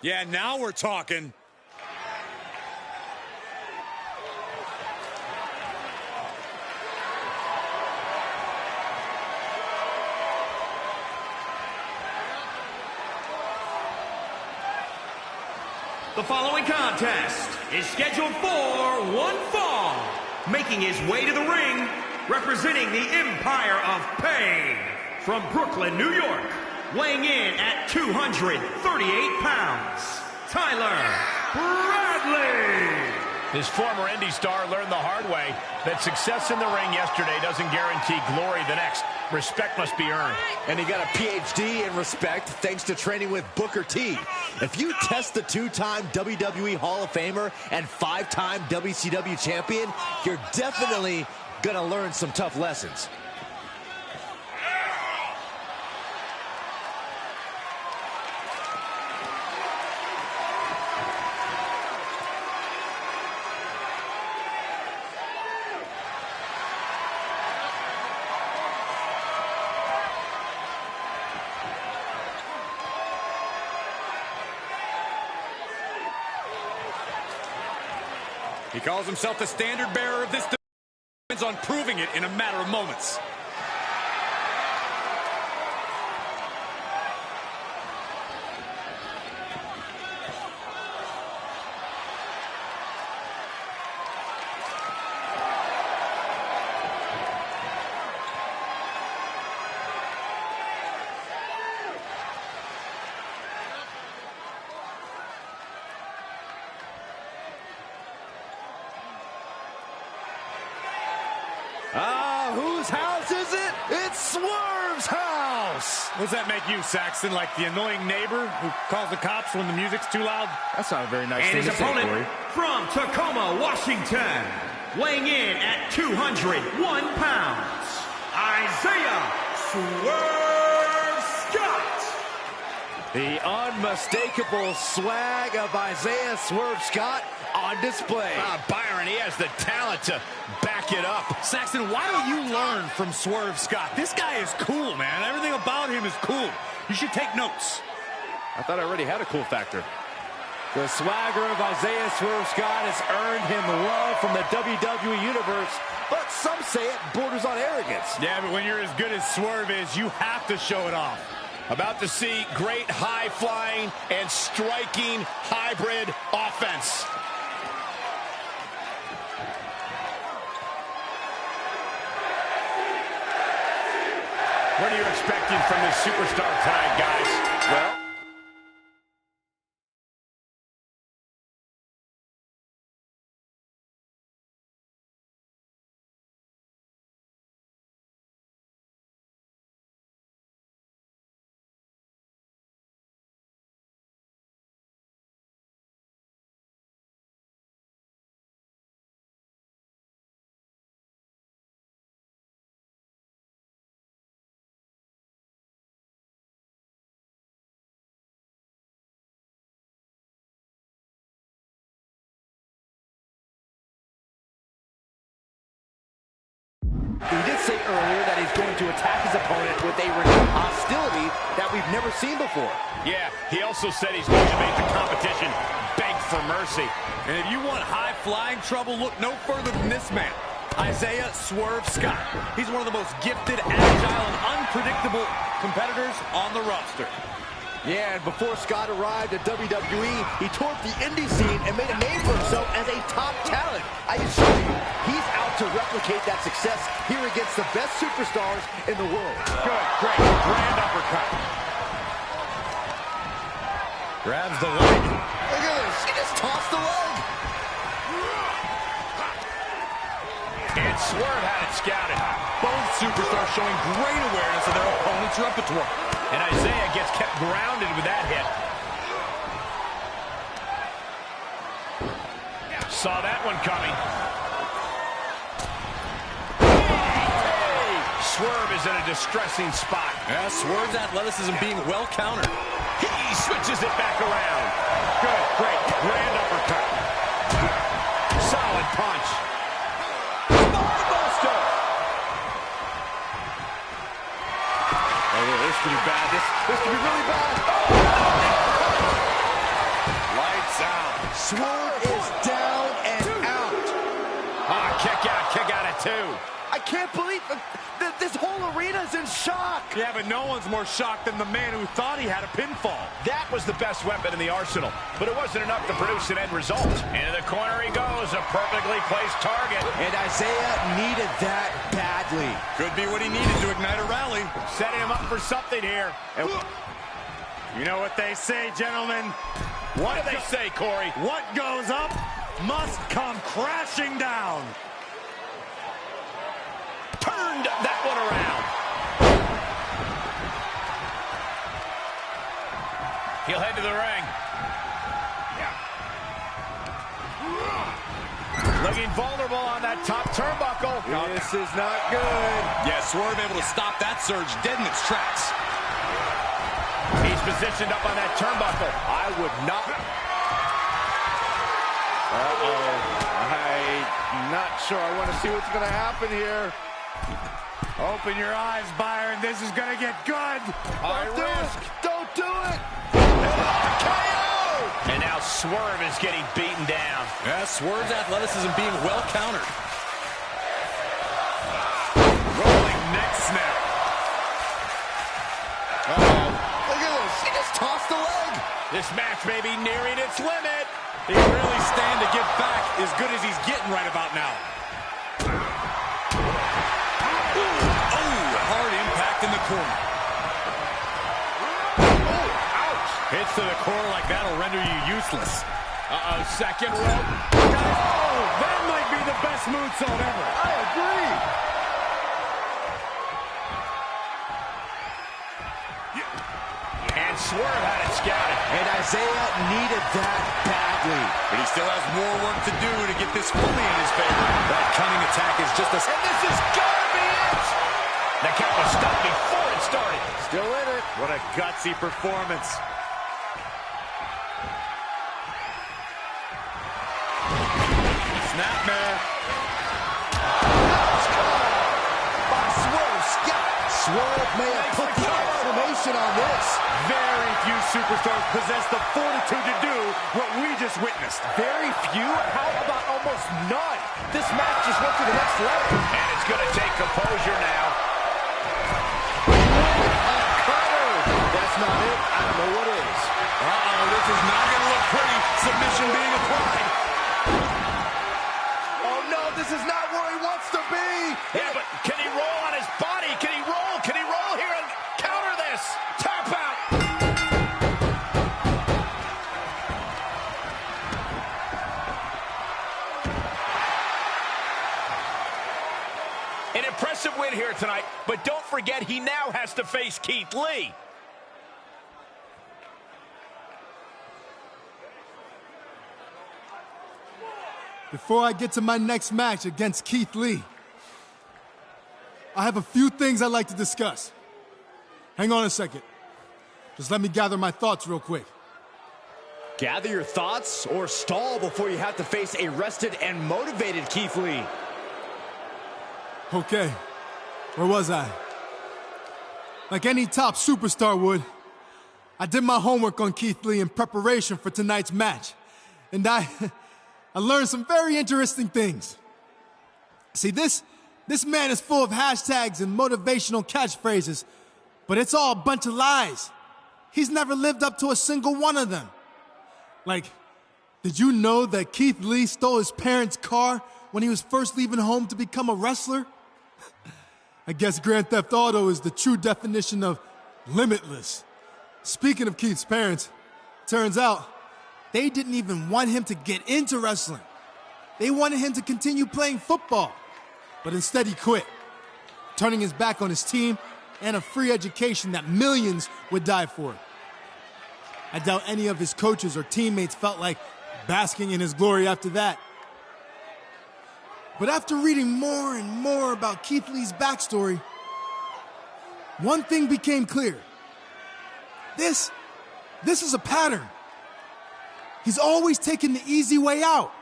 Yeah, now we're talking. The following contest is scheduled for one fall. Making his way to the ring, representing the Empire of Pain, from Brooklyn, New York, weighing in at 238 pounds, Tyler Bradley. His former indie star learned the hard way that success in the ring yesterday doesn't guarantee glory the next. Respect must be earned. And he got a PhD in respect thanks to training with Booker T. If you test the two-time WWE Hall of Famer and five-time WCW champion, you're definitely gonna learn some tough lessons. He calls himself the standard bearer of this division, on proving it in a matter of moments. Whose house is it? It's Swerve's house! What does that make you, Saxton? Like the annoying neighbor who calls the cops when the music's too loud? That's not a very nice And thing his to say, opponent Corey. from Tacoma, Washington, weighing in at 201 pounds, Isaiah Swerve Scott. The unmistakable swag of Isaiah Swerve Scott on display. Byron, he has the talent to back it up. Saxton, why don't you learn from Swerve Scott? This guy is cool, man. Everything about him is cool. You should take notes. I thought I already had a cool factor. The swagger of Isaiah Swerve Scott has earned him love from the WWE Universe, but some say it borders on arrogance. Yeah, but when you're as good as Swerve is, you have to show it off. About to see great high-flying and striking hybrid offense. What are you expecting from this superstar tonight, guys? Well, He did say earlier that he's going to attack his opponent with a renewed hostility that we've never seen before. yeah, he also said he's going to make the competition beg for mercy. And if you want high-flying trouble, look no further than this man, Isaiah Swerve Scott. He's one of the most gifted, agile, and unpredictable competitors on the roster. Yeah, and before Scott arrived at WWE, he toured the indie scene and made a name for himself as a top talent. I assure you, he's out to replicate that success here against the best superstars in the world. Good, great, grand uppercut. Grabs the leg. Look at this, he just tossed the leg. And Swerve had it scouted. Both superstars showing great awareness of their opponent's repertoire. And Isaiah gets kept grounded with that hit. Saw that one coming. Swerve is in a distressing spot. Yeah, Swerve's athleticism being well countered. He switches it back around. Good, great, grand uppercut. Solid punch. Spinebuster. Oh, this could be bad. This could be really bad. Swerve is down and out. Ah, kick out at 2. I can't believe this whole arena's in shock. Yeah, but no one's more shocked than the man who thought he had a pinfall. That was the best weapon in the arsenal, but it wasn't enough to produce an end result. Into the corner he goes, a perfectly placed target. And Isaiah needed that badly. Could be what he needed to ignite a rally. Setting him up for something here. And you know what they say, gentlemen? What do they say, Corey? What goes up must come crashing down. Turned that one around. He'll head to the ring. Looking vulnerable on that top turnbuckle. This is not good. Yeah, Swerve able to stop that surge dead in its tracks. He's positioned up on that turnbuckle. I would not. I'm not sure. I want to see what's going to happen here. Open your eyes, Byron. This is going to get good. Don't do it. Don't do it. KO! And now Swerve is getting beaten down. Yeah, Swerve's athleticism being well countered. Rolling neck snap. Look at this. He just tossed the leg. This match may be nearing its limit. He really stand to get back as good as he's getting right about now. Hard impact in the corner. Ouch! Hits to the core like that'll render you useless. Uh-oh, second rope. Oh, that might be the best moonsault ever. I agree. And Swerve had it scouted. And Isaiah needed that badly. But he still has more work to do to get this fully in his favor. That cunning attack is just a... And this is gotta be it! The count was stopped before it started. Still in it. What a gutsy performance. Snapmare. By Swerve Scott. Swerve may have put the exclamation on this. Very few superstars possess the fortitude to do what we just witnessed. Very few? How about almost none? This match just went to the next level. And it's gonna take composure now. That's not it. I don't know what is. This is not going to look pretty. Submission being applied. Oh, no, this is not where he wants to be. Yeah, but can he roll on his body? Can he roll? Can he roll here and counter this? Tap out. An impressive win here tonight, but don't forget he now has to face Keith Lee. Before I get to my next match against Keith Lee, I have a few things I'd like to discuss. Hang on a second. Just let me gather my thoughts real quick. Gather your thoughts or stall before you have to face a rested and motivated Keith Lee. Okay, where was I? Like any top superstar would, I did my homework on Keith Lee in preparation for tonight's match. And I learned some very interesting things. See, this man is full of hashtags and motivational catchphrases, but it's all a bunch of lies. He's never lived up to a single one of them. Like, did you know that Keith Lee stole his parents' car when he was first leaving home to become a wrestler? I guess Grand Theft Auto is the true definition of limitless. Speaking of Keith's parents, turns out they didn't even want him to get into wrestling. They wanted him to continue playing football, but instead he quit, turning his back on his team and a free education that millions would die for. I doubt any of his coaches or teammates felt like basking in his glory after that. But after reading more and more about Keith Lee's backstory, one thing became clear. This is a pattern. He's always taken the easy way out,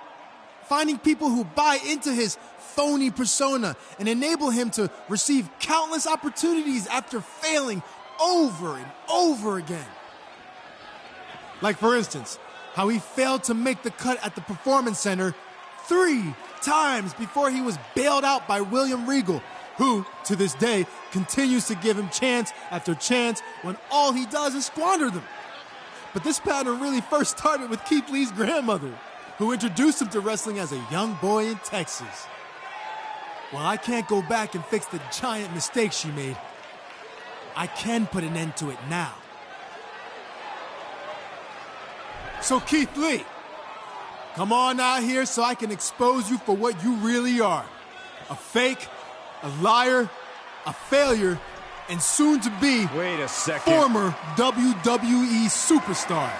finding people who buy into his phony persona and enable him to receive countless opportunities after failing over and over again. Like, for instance, how he failed to make the cut at the Performance Center 3 times before he was bailed out by William Regal, who, to this day, continues to give him chance after chance when all he does is squander them. But this pattern really first started with Keith Lee's grandmother, who introduced him to wrestling as a young boy in Texas. While I can't go back and fix the giant mistake she made, I can put an end to it now. So Keith Lee, come on out here so I can expose you for what you really are. A fake, a liar, a failure, and soon to be Wait a second. former WWE superstar.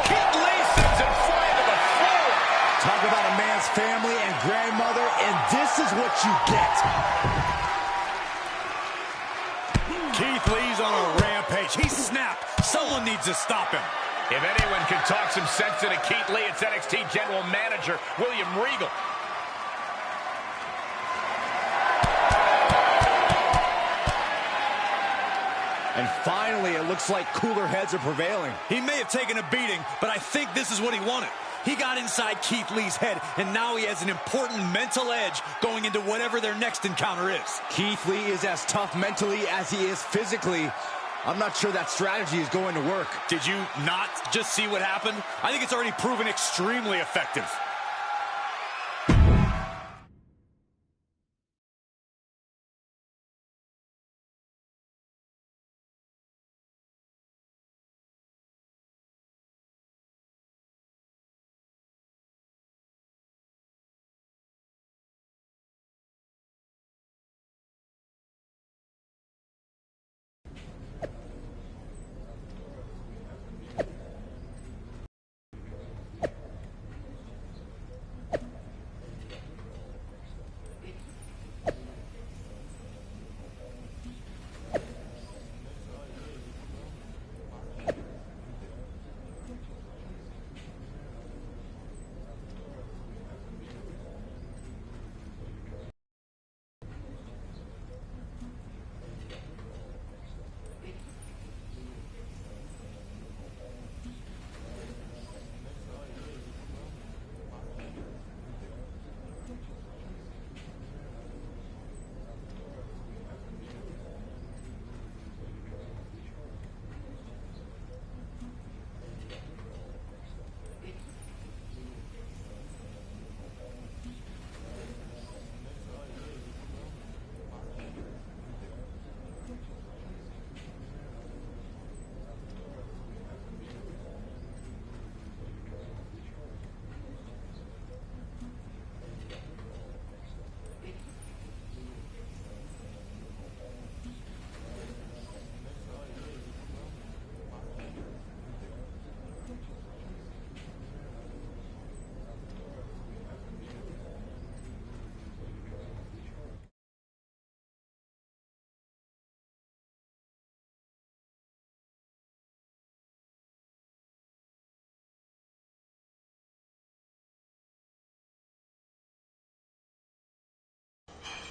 Keith Lee sends him flying to the floor. Talk about a man's family and grandmother, and this is what you get. Keith Lee's on a rampage. He snapped. Someone needs to stop him. If anyone can talk some sense into Keith Lee, it's NXT General Manager William Regal. And finally, it looks like cooler heads are prevailing. He may have taken a beating, but I think this is what he wanted. He got inside Keith Lee's head, and now he has an important mental edge going into whatever their next encounter is. Keith Lee is as tough mentally as he is physically. I'm not sure that strategy is going to work. Did you not just see what happened? I think it's already proven extremely effective.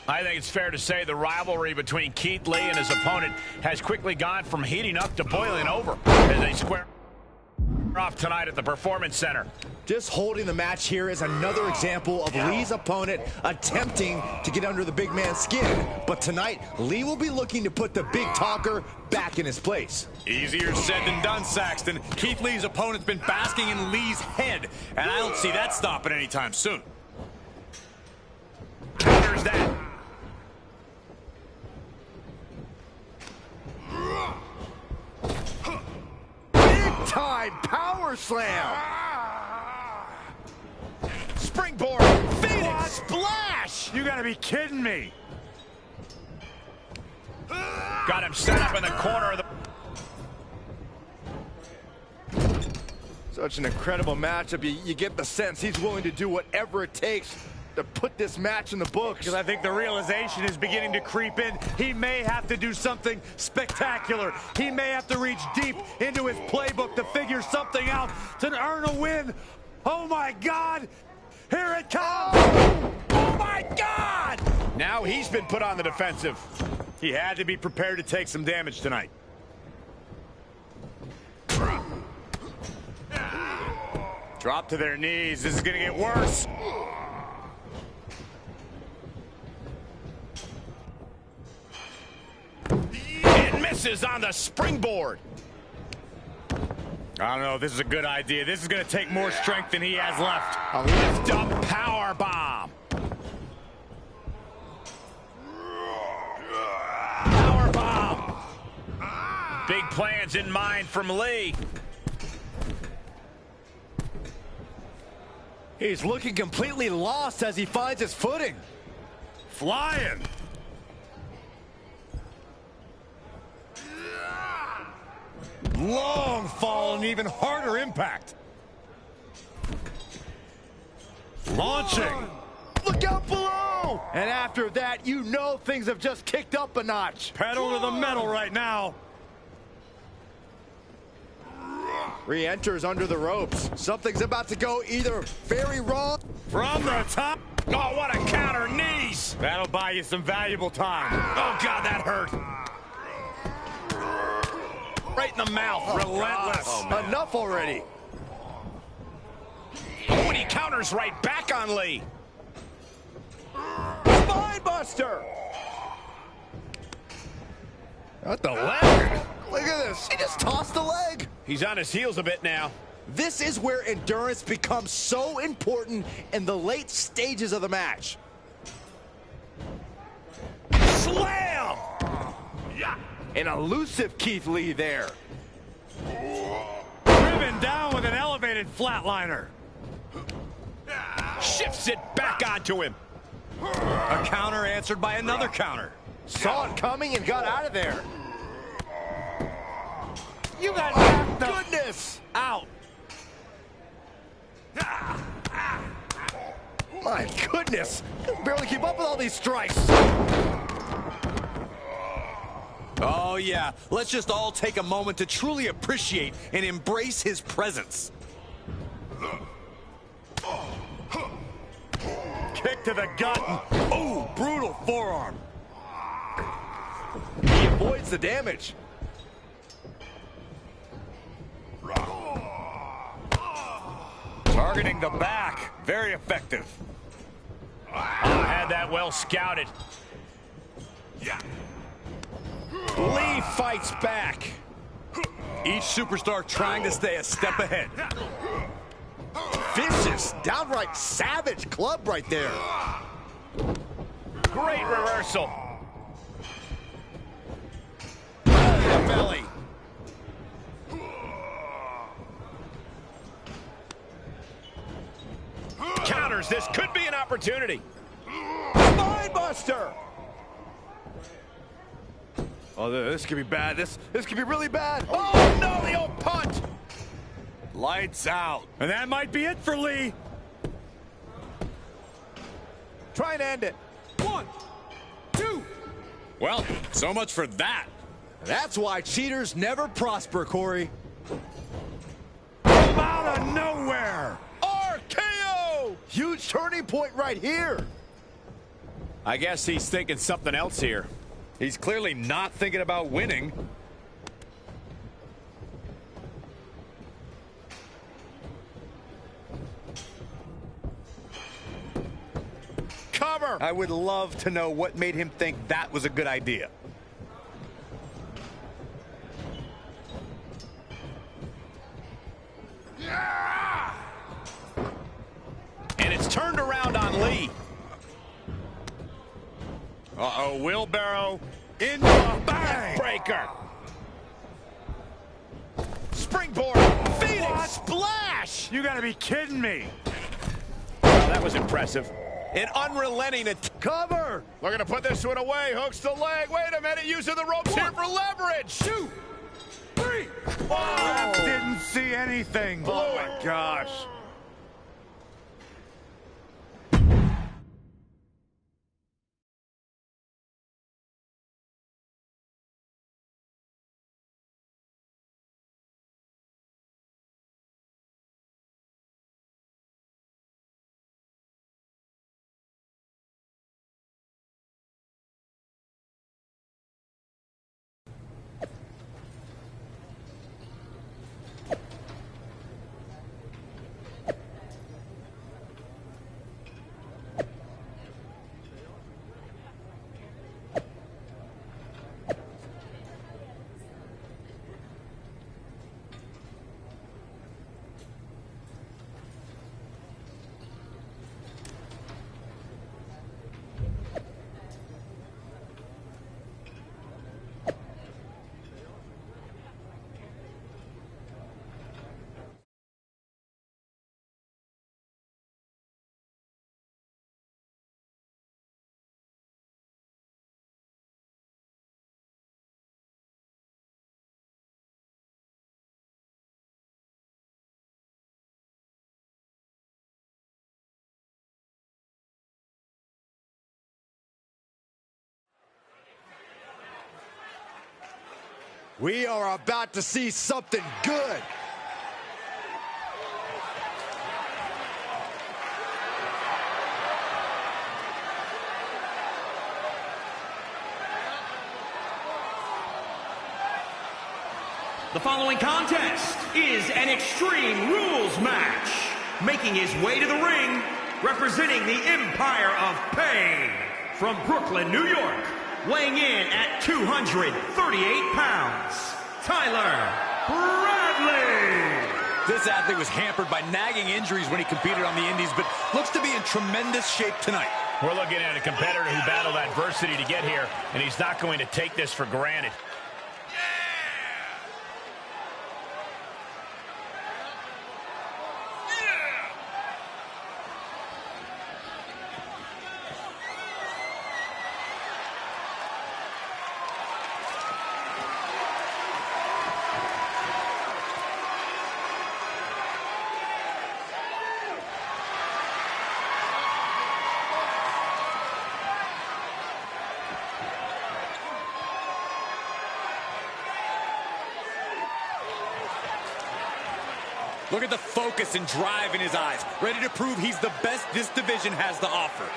I think it's fair to say the rivalry between Keith Lee and his opponent has quickly gone from heating up to boiling over as they square off tonight at the Performance Center. Just holding the match here is another example of Lee's opponent attempting to get under the big man's skin. But tonight, Lee will be looking to put the big talker back in his place. Easier said than done, Saxton. Keith Lee's opponent's been basking in Lee's head, and I don't see that stopping anytime soon. Counters that. Time power slam. Springboard. Phoenix splash! You gotta be kidding me. Got him set up in the corner of the... Such an incredible matchup. You get the sense he's willing to do whatever it takes to put this match in the books. Because I think the realization is beginning to creep in. He may have to do something spectacular. He may have to reach deep into his playbook to figure something out to earn a win. Oh my God! Here it comes! Oh my God! Now he's been put on the defensive. He had to be prepared to take some damage tonight. Drop to their knees. This is going to get worse. And misses on the springboard. I don't know if this is a good idea. This is going to take more strength than he has left. A lift-up power bomb. Power bomb. Big plans in mind from Lee. He's looking completely lost as he finds his footing. Flying. Long fall and even harder impact. Launching. Look out below! And after that, you know things have just kicked up a notch. Pedal to the metal right now. Re-enters under the ropes. Something's about to go either very wrong. From the top. Oh, what a counter, knees. That'll buy you some valuable time. Oh, God, that hurt. Right in the mouth. Relentless. Oh, enough already. Oh, and he counters right back on Lee. Spinebuster! What the leg? Look at this. He just tossed the leg. He's on his heels a bit now. This is where endurance becomes so important in the late stages of the match. Slam! Yeah. An elusive Keith Lee there. Driven down with an elevated flatliner. Shifts it back onto him. A counter answered by another counter. Saw it coming and got out of there. You got Goodness! out. My goodness! Barely keep up with all these strikes. Oh, yeah. Let's just all take a moment to truly appreciate and embrace his presence. Kick to the gut. Oh, brutal forearm. He avoids the damage. Targeting the back. Very effective. Had that well scouted. Lee fights back. Each superstar trying to stay a step ahead. Vicious, downright savage club right there. Great reversal. Belly. Counters. This could be an opportunity. Spinebuster. Oh, this could be bad. This could be really bad. Oh, no, the old punt. Lights out. And that might be it for Lee. Try and end it. 1, 2. Well, so much for that. That's why cheaters never prosper, Corey. Come out of nowhere. RKO! Huge turning point right here. I guess he's thinking something else here. He's clearly not thinking about winning. Cover. I would love to know what made him think that was a good idea. And it's turned around on Lee. Uh-oh, wheelbarrow into a bang. Breaker. Springboard. Phoenix splash. You gotta be kidding me. Well, that was impressive. An unrelenting Cover. Looking to put this one away. Hooks the leg. Wait a minute. Using the ropes here for leverage. 2, 3. Oh, didn't see anything. Oh, my gosh. We are about to see something good. The following contest is an Extreme Rules match. Making his way to the ring, representing the Empire of Pain, from Brooklyn, New York, weighing in at 238 pounds, Tyler Bradley. This athlete was hampered by nagging injuries when he competed on the Indies, but looks to be in tremendous shape tonight. We're looking at a competitor who battled adversity to get here, and he's not going to take this for granted. Look at the focus and drive in his eyes, ready to prove he's the best this division has to offer.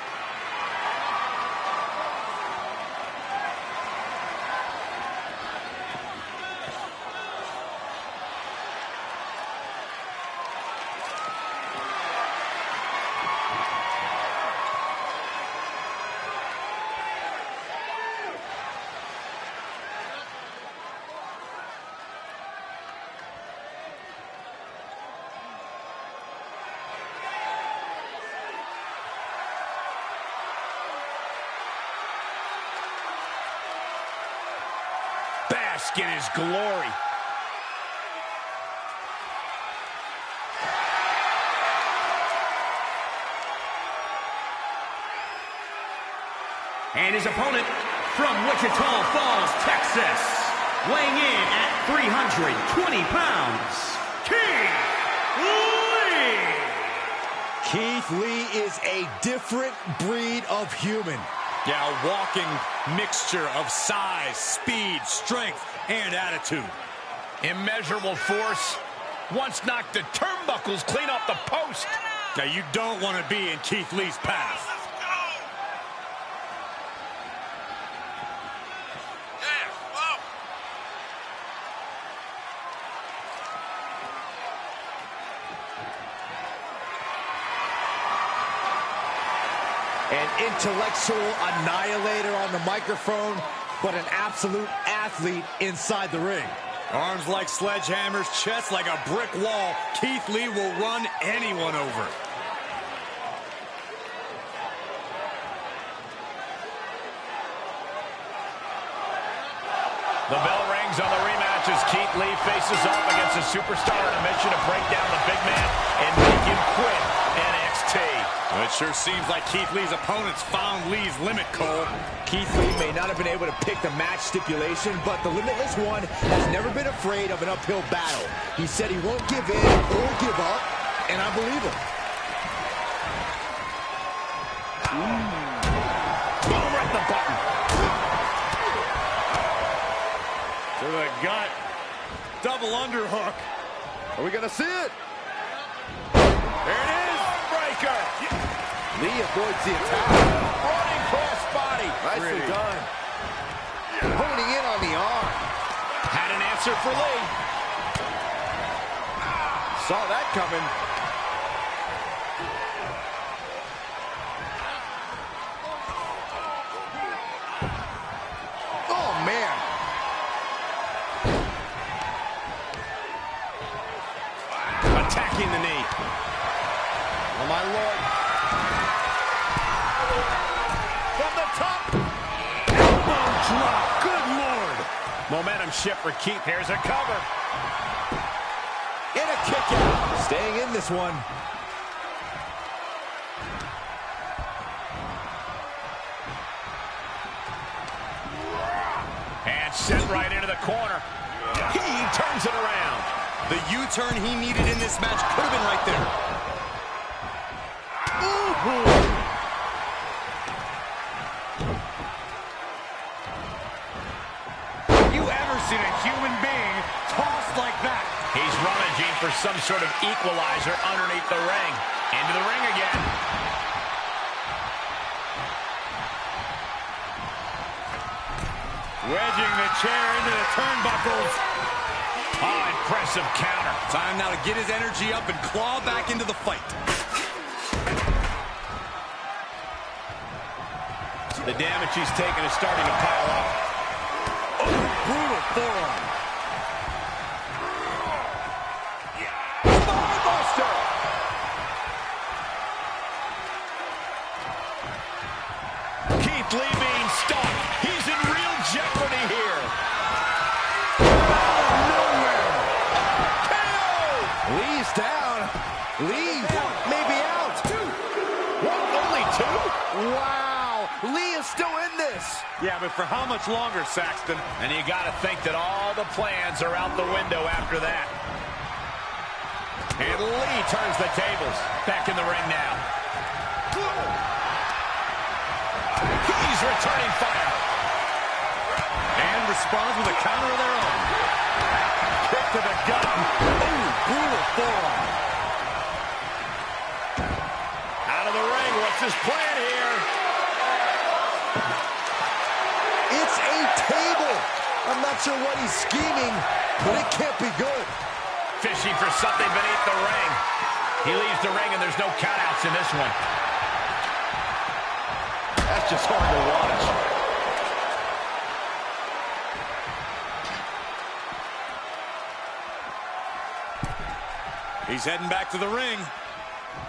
Bask in his glory. And his opponent from Wichita Falls, Texas, weighing in at 320 pounds, Keith Keith Lee. Lee is a different breed of human. Yeah, a walking mixture of size, speed, strength, and attitude. Immeasurable force. Once knocked the turnbuckles clean off the post. Now, you don't want to be in Keith Lee's path. An intellectual annihilator on the microphone, but an absolute athlete inside the ring. Arms like sledgehammers, chest like a brick wall. Keith Lee will run anyone over. The bell rings on the rematch as Keith Lee faces off against a superstar on a mission to break down the big man and make him quit NXT. Well, it sure seems like Keith Lee's opponents found Lee's limit, Cole. Keith Lee may not have been able to pick the match stipulation, but the Limitless One has never been afraid of an uphill battle. He said he won't give in or give up, and I believe him. Boom, right the button. To the gut. Double underhook. Are we going to see it? There it is. Breaker. Lee avoids the attack. Running cross body. Nicely done. Honing in on the arm. Had an answer for Lee. Saw that coming. Oh, man. Attacking the knee. Oh, my Lord. From the top. Elbow drop. Good Lord. Momentum shift for Keith. Here's a cover. And a kick out. Staying in this one. And sent right into the corner. He turns it around. The U-turn he needed in this match could have been right there. Have you ever seen a human being tossed like that. He's rummaging for some sort of equalizer underneath the ring. Into the ring again. Wedging the chair into the turnbuckles. Oh, impressive counter. Time now to get his energy up and claw back into the fight. The damage he's taken is starting to pile up. Oh, brutal forearm. Buster. Keith Lee being stuck. He's in real jeopardy here. Lee's down. Lee may be out. What, only two? Wow. Lee is still in this. Yeah, but for how much longer, Saxton? And you got to think that all the plans are out the window after that. And Lee turns the tables. Back in the ring now. He's returning fire. And responds with a counter of their own. Kick to the gut. Ooh, brutal forearm. Out of the ring. What's his plan here? It's a table. I'm not sure what he's scheming, but it can't be good. Fishing for something beneath the ring. He leaves the ring and there's no countouts in this one. That's just hard to watch. He's heading back to the ring.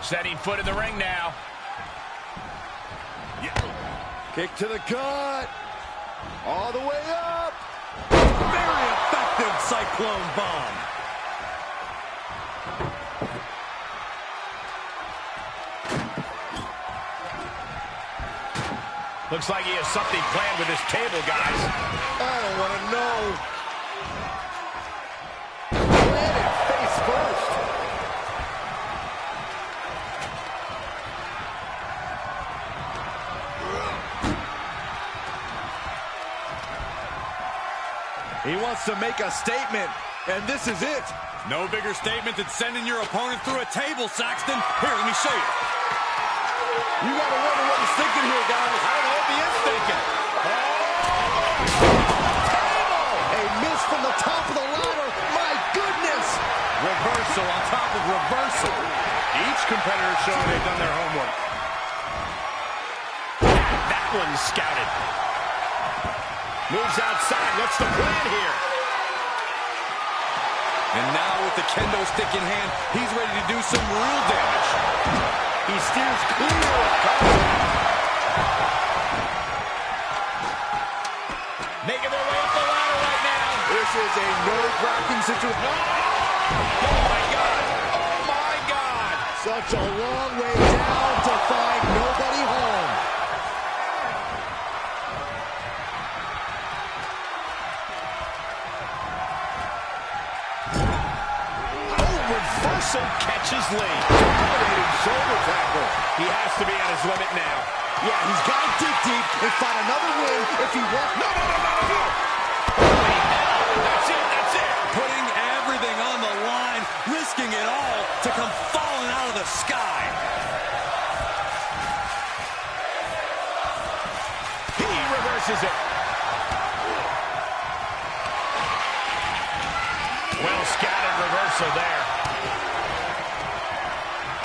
Setting foot in the ring now. Kick to the gut. All the way up. Very effective Cyclone Bomb. Looks like he has something planned with his table, guys. I don't want to know. Planted face first. He wants to make a statement, and this is it. No bigger statement than sending your opponent through a table, Saxton. Here, let me show you. You got to wonder what he's thinking here, guys. I don't know what he is thinking. A miss from the top of the ladder. My goodness. Reversal on top of reversal. Each competitor showing they've done their homework. That one's scouted. Moves outside. What's the plan here? And now with the kendo stick in hand, he's ready to do some real damage. He steers clear of contact. Making their way up the ladder right now. This is a nerve-wracking situation. Oh, my God. Oh, my God. Such a long way down to find nobody home. Reversal catches Lee. Dominating shoulder tackle. He has to be at his limit now. Yeah, he's got to dig deep and find another win if he wants. No. That's it. That's it. Putting everything on the line, risking it all to come falling out of the sky. He reverses it. Well scattered reversal there.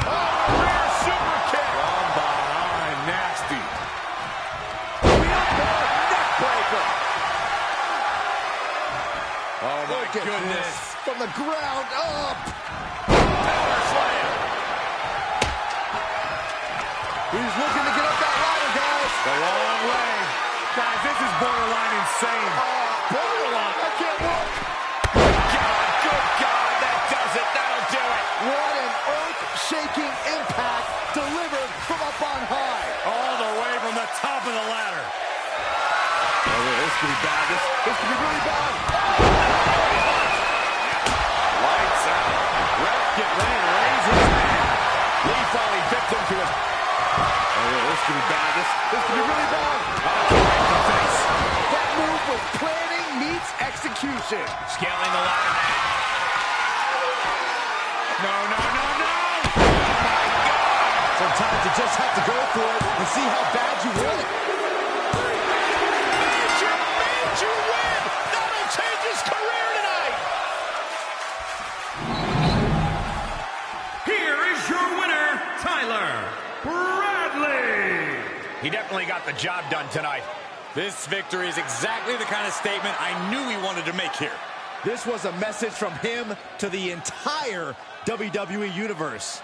Rear super kick. From behind, nasty. Wheelbarrow neck breaker. Oh, my Look at goodness. this. From the ground up. Power slam. He's looking to get up that ladder, guys. The long way. Guys, this is borderline insane. Borderline. I can't look. Good God, that does it. That'll do it. What an earth-shaking impact delivered from up on high. All the way from the top of the ladder. Oh, this could be bad. This could be really bad. Lights out. Ref get ready to raise his hand. Lee falling victim to his... Oh, this could be bad. This could be really bad. Right in the face. That move was planning meets execution. Scaling the ladder now. No, no, no, no! Sometimes you just have to go for it and see how bad you want it. Major win! That'll change his career tonight! Here is your winner, Tyler Bradley. He definitely got the job done tonight. This victory is exactly the kind of statement I knew he wanted to make here. This was a message from him to the entire WWE Universe.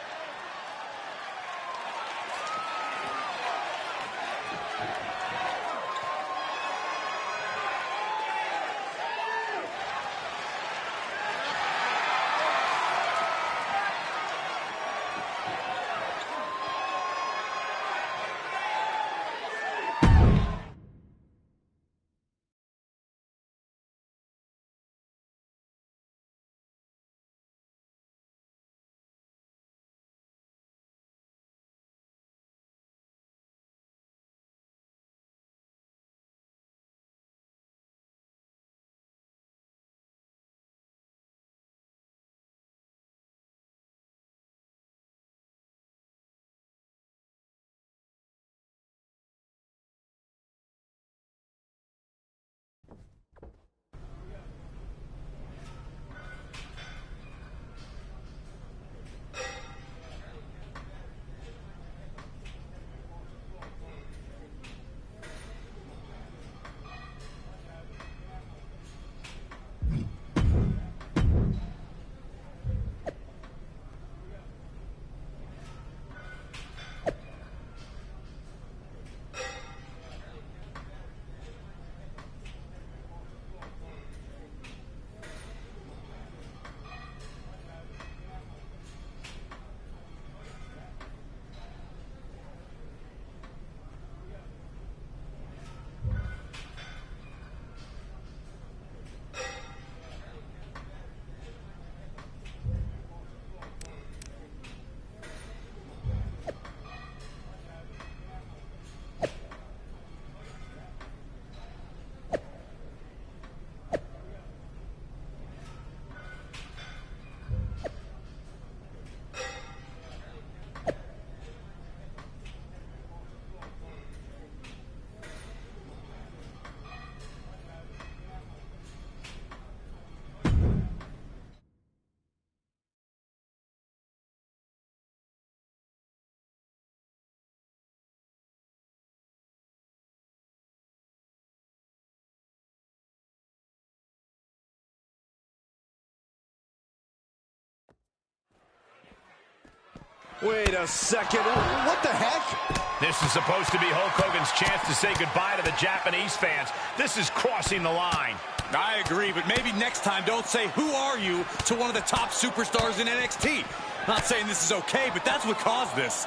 Wait a second, what the heck? This is supposed to be Hulk Hogan's chance to say goodbye to the Japanese fans. This is crossing the line. I agree, but maybe next time don't say, "Who are you?" to one of the top superstars in NXT. Not saying this is okay, but that's what caused this.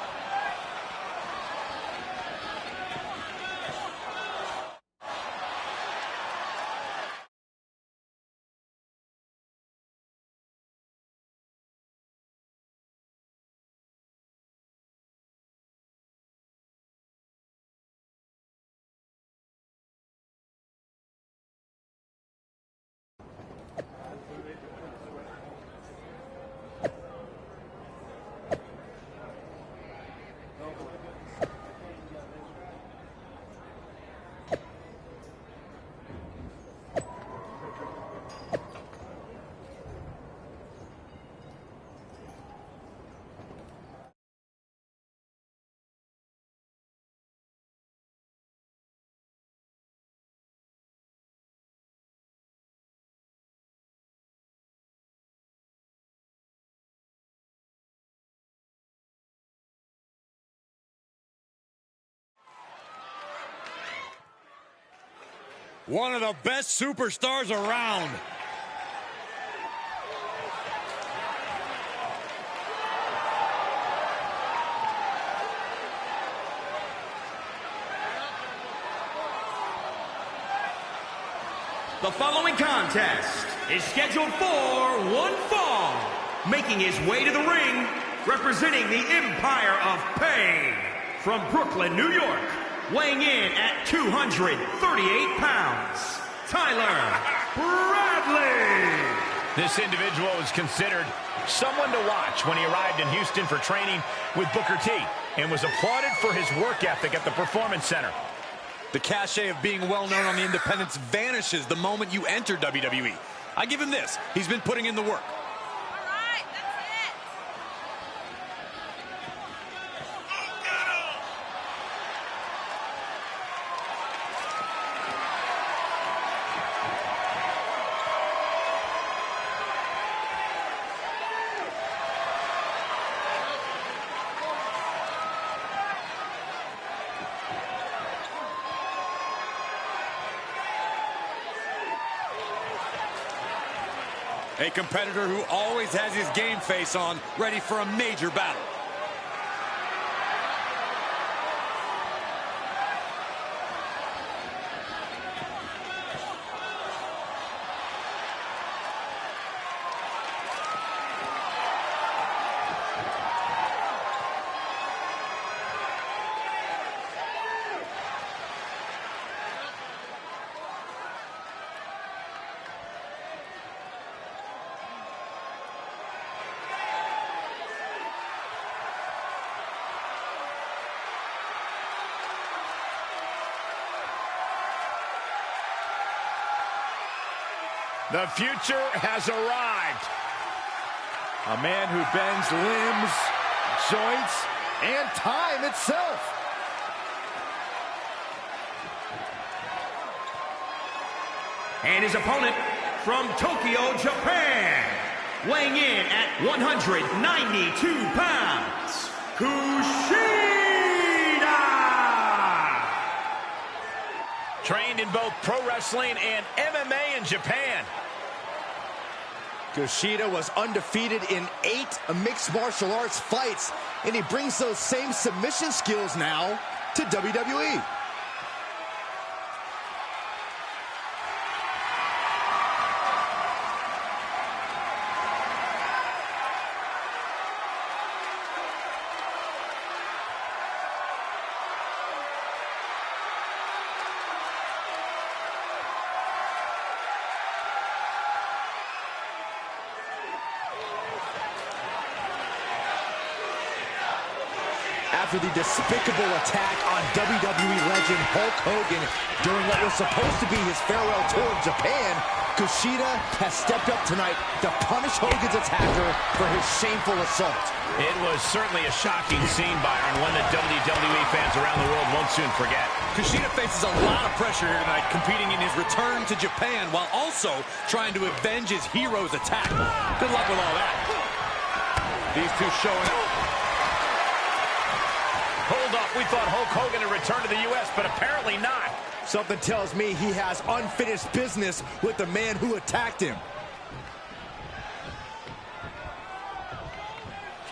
One of the best superstars around. The following contest is scheduled for one fall. Making his way to the ring, representing the Empire of Pain, from Brooklyn, New York, weighing in at 238 pounds, Tyler Bradley. This individual is considered someone to watch when he arrived in Houston for training with Booker T and was applauded for his work ethic at the Performance Center. The cachet of being well-known on the independents vanishes the moment you enter WWE. I give him this. He's been putting in the work. A competitor who always has his game face on, ready for a major battle. The future has arrived. A man who bends limbs, joints, and time itself. And his opponent from Tokyo, Japan, weighing in at 192 pounds, Kushida. Trained in both pro wrestling and MMA in Japan. Kushida was undefeated in 8 mixed martial arts fights, and he brings those same submission skills now to WWE. After the despicable attack on WWE legend Hulk Hogan during what was supposed to be his farewell tour of Japan, Kushida has stepped up tonight to punish Hogan's attacker for his shameful assault. It was certainly a shocking scene, Byron, one that WWE fans around the world won't soon forget. Kushida faces a lot of pressure here tonight, competing in his return to Japan while also trying to avenge his hero's attack. Good luck with all that. These two showing up. Hold up, we thought Hulk Hogan had returned to the U.S., but apparently not. Something tells me he has unfinished business with the man who attacked him.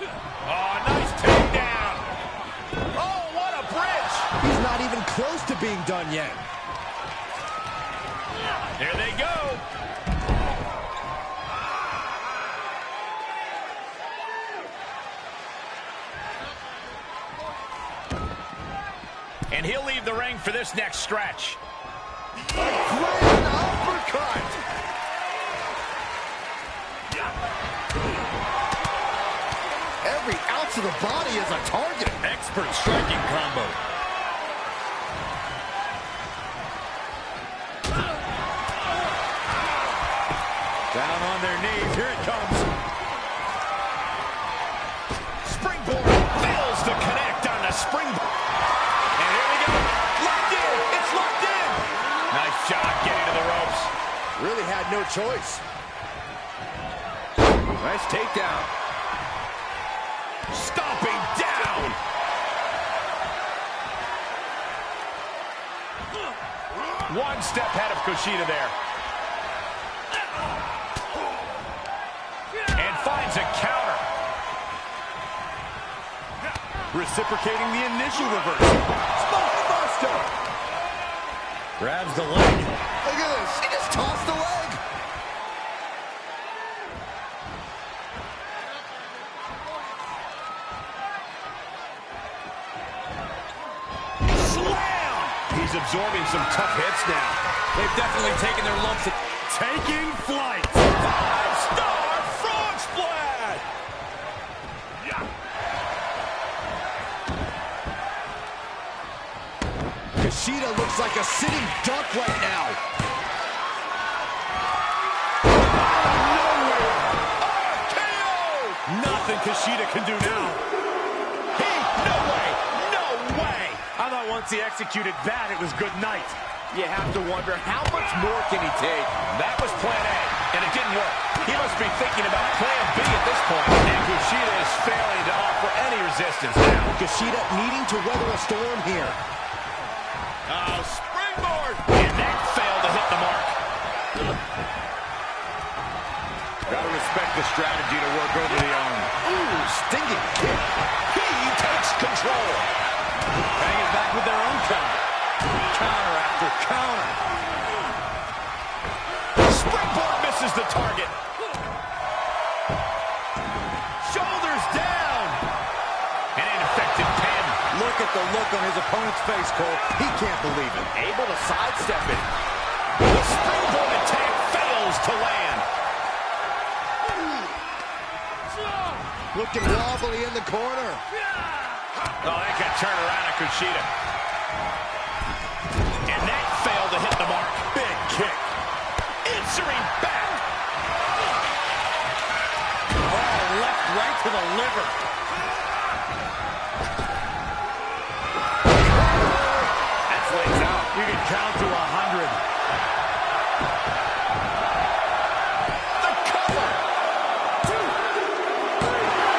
Oh, nice takedown. Oh, what a bridge. He's not even close to being done yet. There they go. And he'll leave the ring for this next stretch. A grand uppercut. Every ounce of the body is a target. Expert striking combo. Down on their knees. Here it comes. Springboard fails to connect on the springboard. And here we go. Locked in. It's locked in. Nice job getting to the ropes. Really had no choice. Nice takedown. Stomping down. One step ahead of Kushida there. And finds a counter. Reciprocating the initial reversal. Spine buster. Grabs the leg. Look at this. He just tossed the leg. Slam! He's absorbing some tough hits now. They've definitely taken their lumps taking flight. 5-star frog splash. Kushida looks like a sitting duck right now. Nothing Kushida can do now. No way. No way. I thought once he executed that, it was good night. You have to wonder, how much more can he take? That was plan A, and it didn't work. He must be thinking about plan B at this point. And Kushida is failing to offer any resistance now. Kushida needing to weather a storm here. Oh, springboard. And that failed to hit the mark. Gotta respect the strategy to work over the arm. Ooh, stinging kick. He takes control. Hang it back with their own counter. Counter after counter. Springboard misses the target. Shoulders down. An ineffective pin. Look at the look on his opponent's face, Cole. He can't believe it. Able to sidestep it. The springboard attack fails to land. Looking wobbly in the corner. Oh, that got turned around at Kushida. And that failed to hit the mark. Big kick. Answering back. Oh, left right to the liver. That's lights out. You can count to 100. The cover. 2, 3.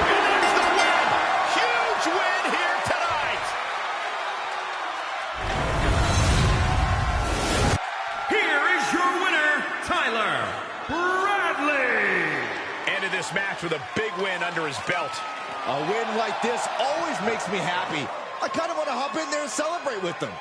And there's the win. Huge win here tonight. Here is your winner, Tyler Bradley. Ended this match with a big win under his belt. A win like this always makes me happy. I kind of want to hop in there and celebrate with them.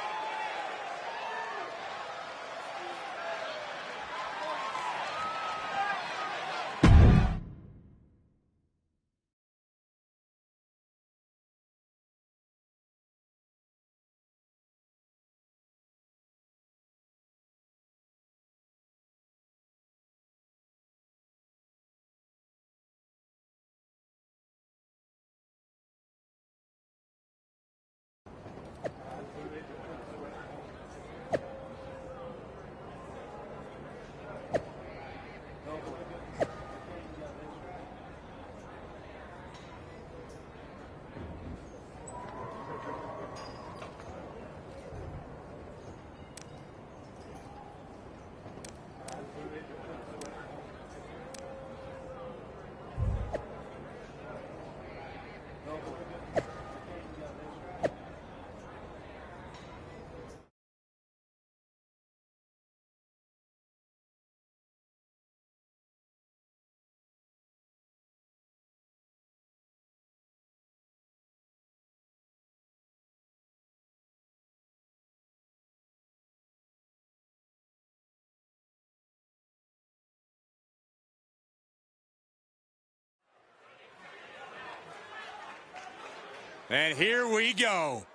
And here we go.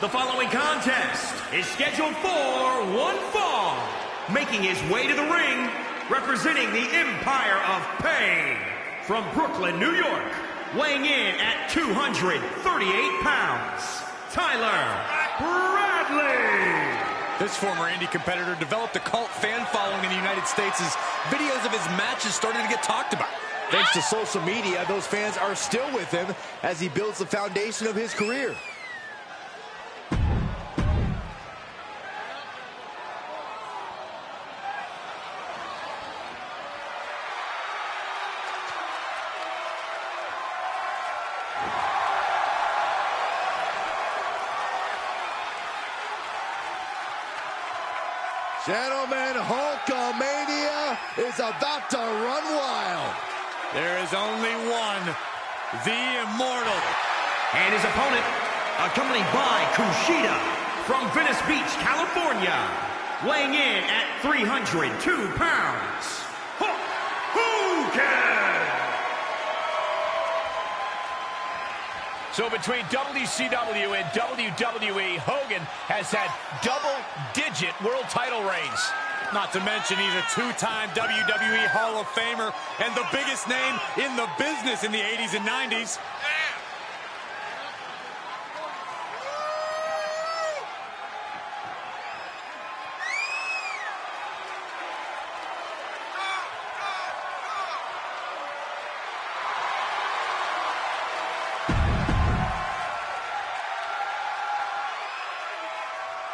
The following contest is scheduled for one fall. Making his way to the ring, representing the Empire of Pain, from Brooklyn, New York, weighing in at 238 pounds, Tyler Bradley. This former indie competitor developed a cult fan following in the United States as videos of his matches started to get talked about. Thanks to social media, those fans are still with him as he builds the foundation of his career. Gentlemen, Hulkamania is about to run wild. There is only one, the Immortal. And his opponent, accompanied by Kushida, from Venice Beach, California, weighing in at 302 pounds, So between WCW and WWE, Hogan has had double-digit world title reigns. Not to mention he's a two-time WWE Hall of Famer and the biggest name in the business in the 80s and 90s.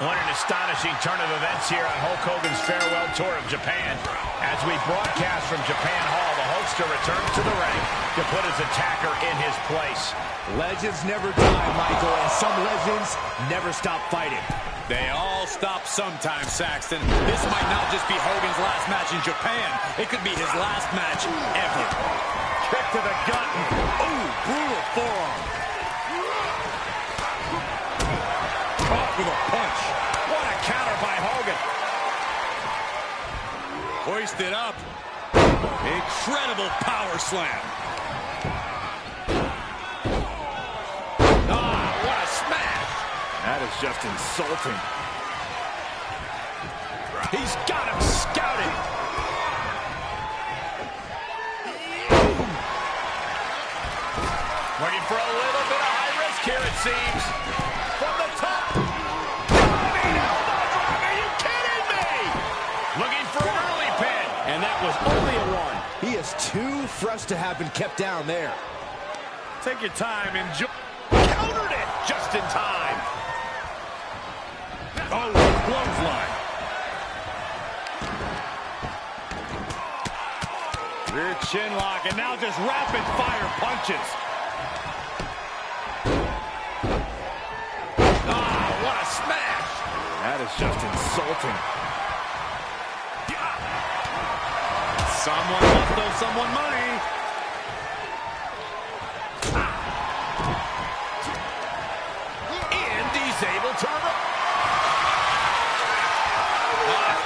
What an astonishing turn of events here on Hulk Hogan's farewell tour of Japan. As we broadcast from Japan Hall, the Hulkster returns to the ring to put his attacker in his place. Legends never die, Michael, and some legends never stop fighting. They all stop sometime, Saxton. This might not just be Hogan's last match in Japan. It could be his last match ever. Kick to the gut. Ooh, brutal forearm. Caught with a punch. What a counter by Hogan. Hoisted up. Incredible power slam. Ah, what a smash. That is just insulting. He's got him scouted. Looking for a little bit of high risk here, it seems. From the top. Diving elbow drop. Are you kidding me? Looking for an early pin. And that was only a one. He is too fresh to have been kept down there. Take your time. Enjoy. Countered it just in time. Oh, clothesline. Rear chin lock, and now just rapid fire punches. Ah, what a smash! That is just insulting. Someone must owe someone money. And he's able to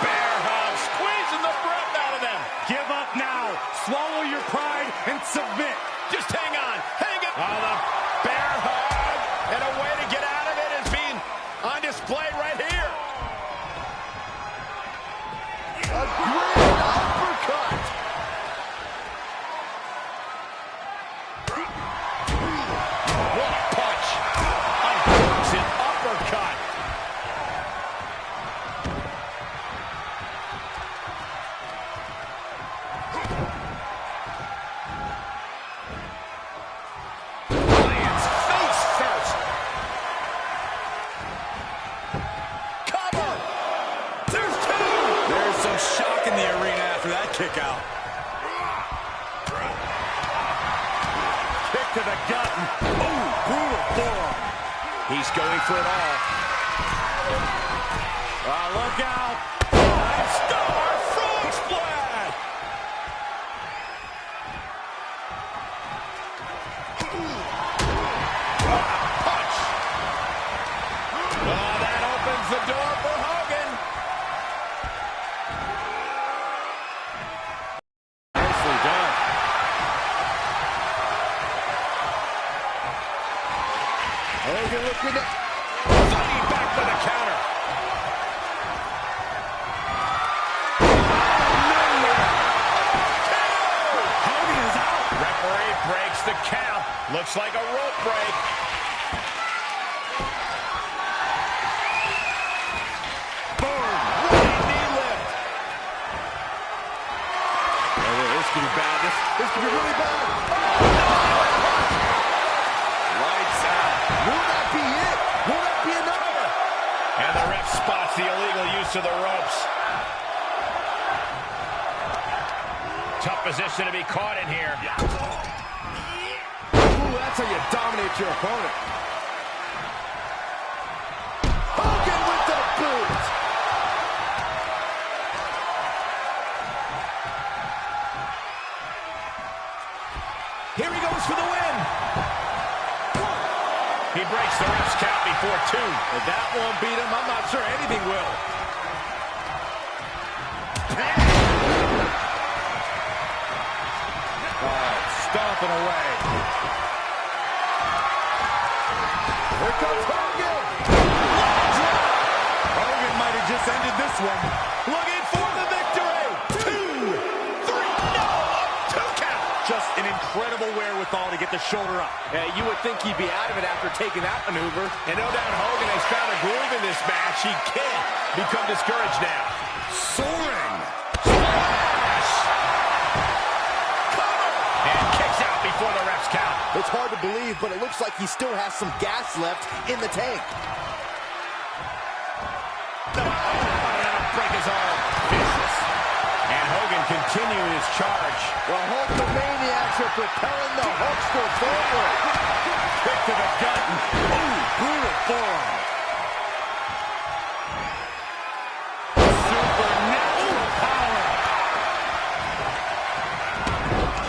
bear hug, squeezing the breath out of them. Give up now. Swallow your pride and submit. Just hang on. Hang it. Oh, the bear hug. And a way to get out of it is being on display right here. A great uppercut. What a punch. Unfortunate uppercut. Lands face first. Cover. There's two. There's some shock in the arena after that kick out. Kick to the gut. Oh, brutal forearm. He's going for it all. Look out. Five-star frog splash. Punch. That opens the door for Hogan. Nicely done. Hogan looking at fighting back with a counter. Hogan is out. Referee breaks the count. Looks like a rope break. Boom. Running knee lift. This could be bad. This could be really bad. Lights out. Will that be it? Will that be another? And the ref spots the illegal use of the ropes. Tough position to be caught in here. Ooh, that's how you dominate your opponent. Hogan with the boot. Here he goes for the win. He breaks the ref's count before two. If that won't beat him, I'm not sure anything will. Stomping away. Here comes Hogan. Hogan might have just ended this one. Looking for the victory. 2, 3, no, 2 count. Just an incredible wherewithal to get the shoulder up. You would think he'd be out of it after taking that maneuver. And no doubt Hogan has found a groove in this match. He can't become discouraged now. Soaring. Splash! Cover! And kicks out before the ref's count. It's hard to believe, but it looks like he still has some gas left in the tank. That'll break his arm. Vicious. And Hogan continuing his charge. The Hulkamaniacs are propelling the Hulkster forward. Kick to the gut. Ooh, brutal forearm. Supernatural power.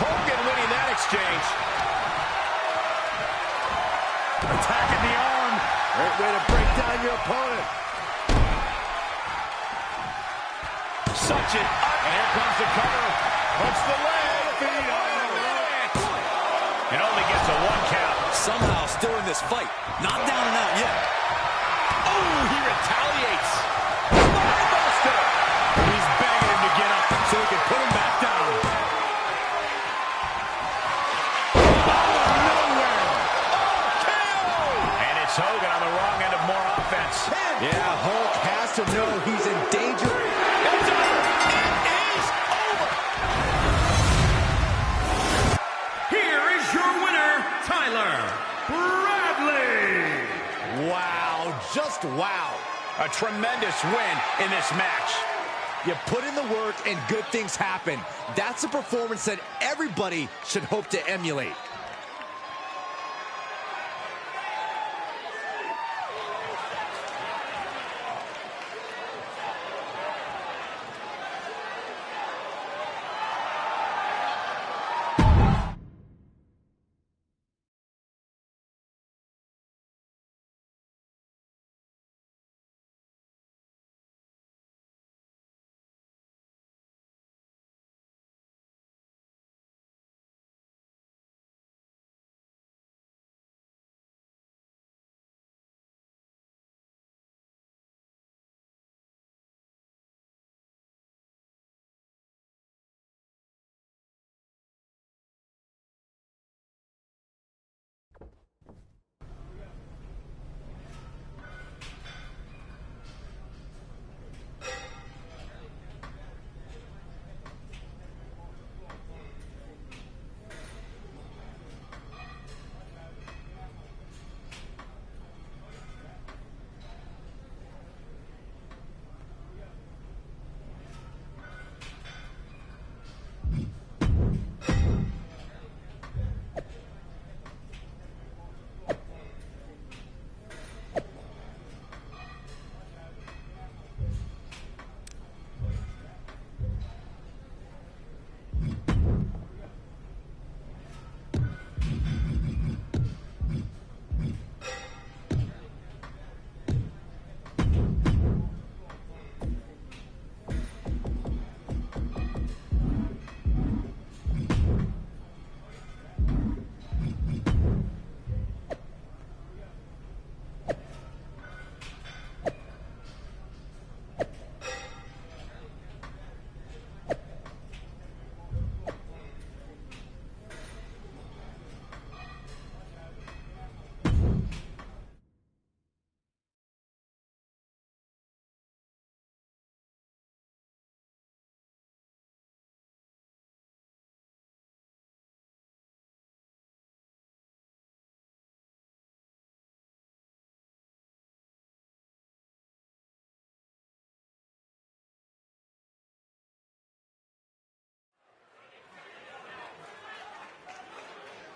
Hogan winning that exchange. Attacking the arm. Great way to break down your opponent. Such an and here comes the cover. Hooks the leg. Feet on the leg. And only gets a 1 count. Somehow still in this fight. Not down and out yet. Oh, he retaliates. Buster. He's begging him to get up so he can put him back down. Out of nowhere. Oh, KO. And it's Hogan on the wrong end of more offense. Yeah, Hulk has to know he's in danger. It's over. It is over. Here is your winner, Tyler Bradley. Wow, just wow. A tremendous win in this match. You put in the work and good things happen. That's a performance that everybody should hope to emulate.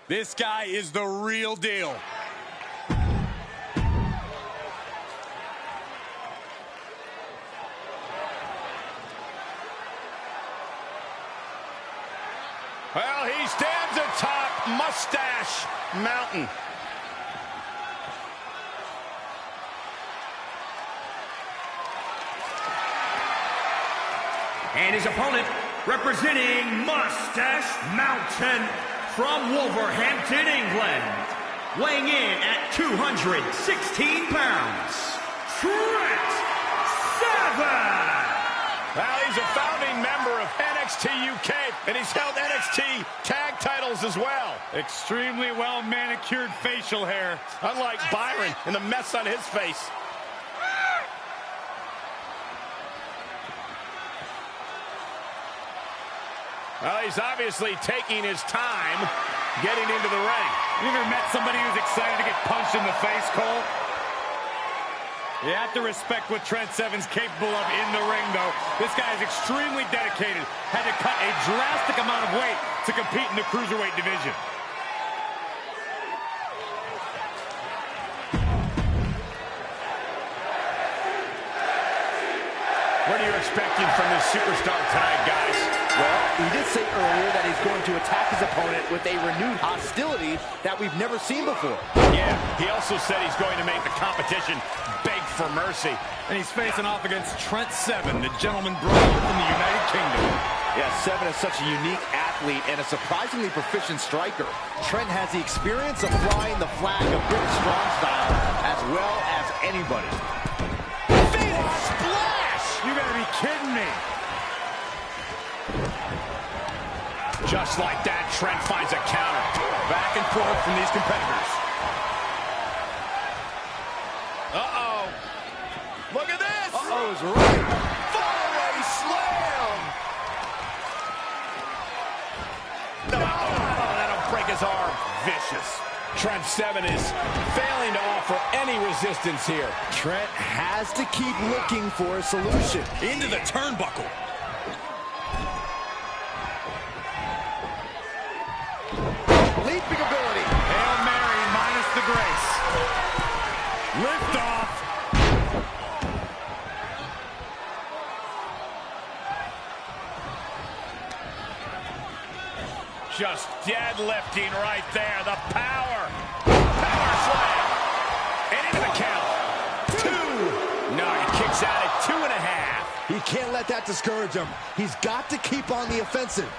This guy is the real deal. Well, he stands atop Mustache Mountain. And his opponent, representing Mustache Mountain from Wolverhampton, England, Weighing in at 216 pounds, Trent Seven. Well, he's a founding member of NXT UK, and he's held NXT tag titles as well. Extremely well manicured facial hair. Unlike Byron and the mess on his face. Well, he's obviously taking his time getting into the ring. You ever met somebody who's excited to get punched in the face, Cole? You have to respect what Trent Seven's capable of in the ring, though. This guy is extremely dedicated. Had to cut a drastic amount of weight to compete in the cruiserweight division. What are you expecting from this superstar tonight, guys? Well, he did say earlier that he's going to attack his opponent with a renewed hostility that we've never seen before. Yeah, he also said he's going to make the competition beg for mercy. And he's facing off against Trent Seven, the gentleman brawler from the United Kingdom. Yeah, Seven is such a unique athlete and a surprisingly proficient striker. Trent has the experience of flying the flag of British strong style as well as anybody. Phoenix splash! You gotta be kidding me. Just like that, Trent finds a counter. Back and forth from these competitors. Uh-oh. Look at this! Uh-oh is right. Fallaway slam! No! Oh, that'll break his arm. Vicious. Trent Seven is failing to offer any resistance here. Trent has to keep looking for a solution. Into the turnbuckle. Leaping ability. Hail Mary minus the grace. Lift off. Just deadlifting right there. The power. Power slam. And into the count. 2. No, he kicks out at 2.5. He can't let that discourage him. He's got to keep on the offensive.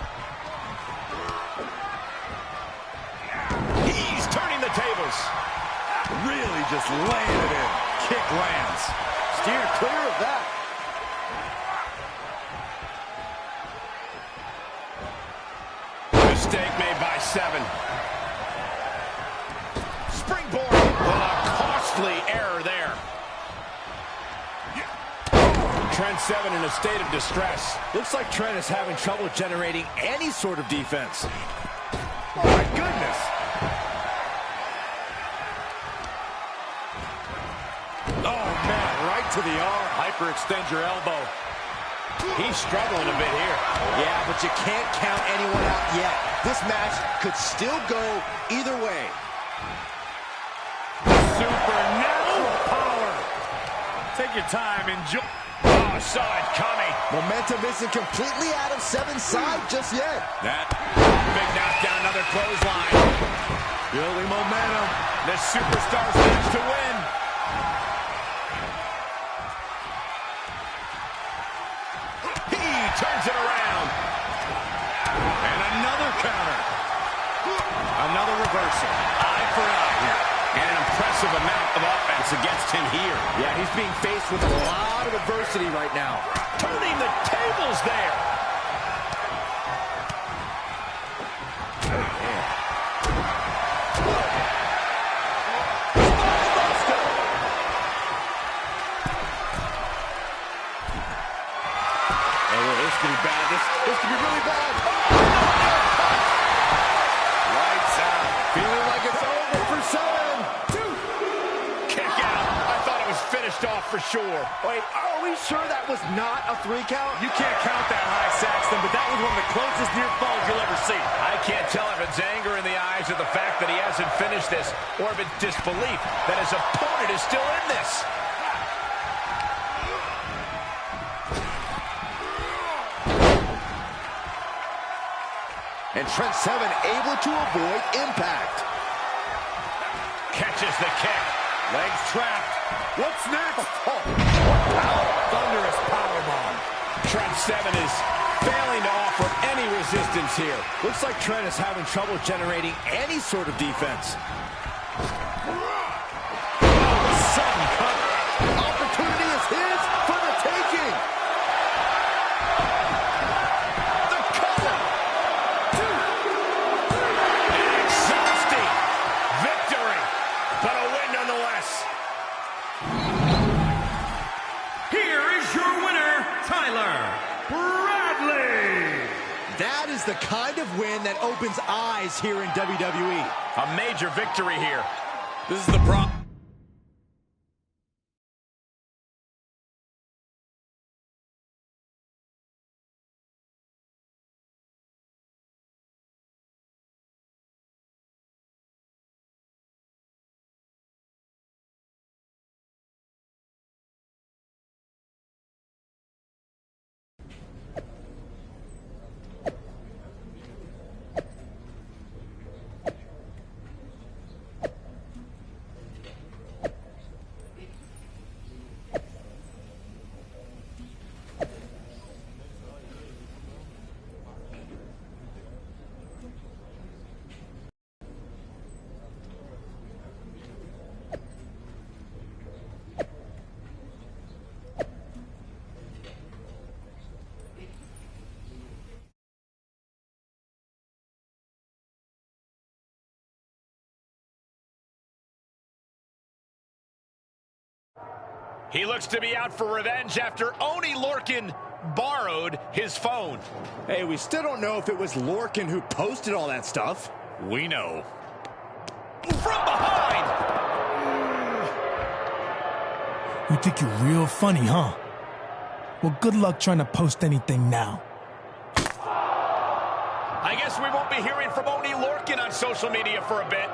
He's turning the tables. Really just laying it in. Kick lands. Steer clear of that. Mistake made by Seven. Springboard. Well, a costly error there. Trent Seven in a state of distress. Looks like Trent is having trouble generating any sort of defense. Oh, my goodness. Oh, man, right to the arm. Hyperextend your elbow. He's struggling a bit here. Yeah, but you can't count anyone out yet. This match could still go either way. Supernatural power. Take your time, enjoy. Oh, saw it coming. Momentum isn't completely out of Seven's side just yet. That big knockdown, another clothesline. Building momentum. The superstar's match to win. He turns it around. And another counter. Another reversal. Eye for eye here. And an impressive amount of offense against him here. Yeah, he's being faced with a lot of adversity right now. Turning the tables there. This could be bad. This could be really bad. Lights out. Feeling like it's over for Seven. Kick out. I thought it was finished off for sure. Wait, are we sure that was not a 3 count? You can't count that high, Saxton, but that was one of the closest near falls you'll ever see. I can't tell if it's anger in the eyes of the fact that he hasn't finished this, or if it's disbelief that his opponent is still in this. And Trent Seven able to avoid impact. Catches the kick. Legs trapped. What's next? Thunderous powerbomb. Trent Seven is failing to offer any resistance here. Looks like Trent is having trouble generating any sort of defense. the kind of win that opens eyes here in WWE. A major victory here. This is the problem. He looks to be out for revenge after Oney Lorcan borrowed his phone. Hey, we still don't know if it was Lorcan who posted all that stuff. We know. From behind! You think you're real funny, huh? Well, good luck trying to post anything now. I guess we won't be hearing from Oney Lorcan on social media for a bit.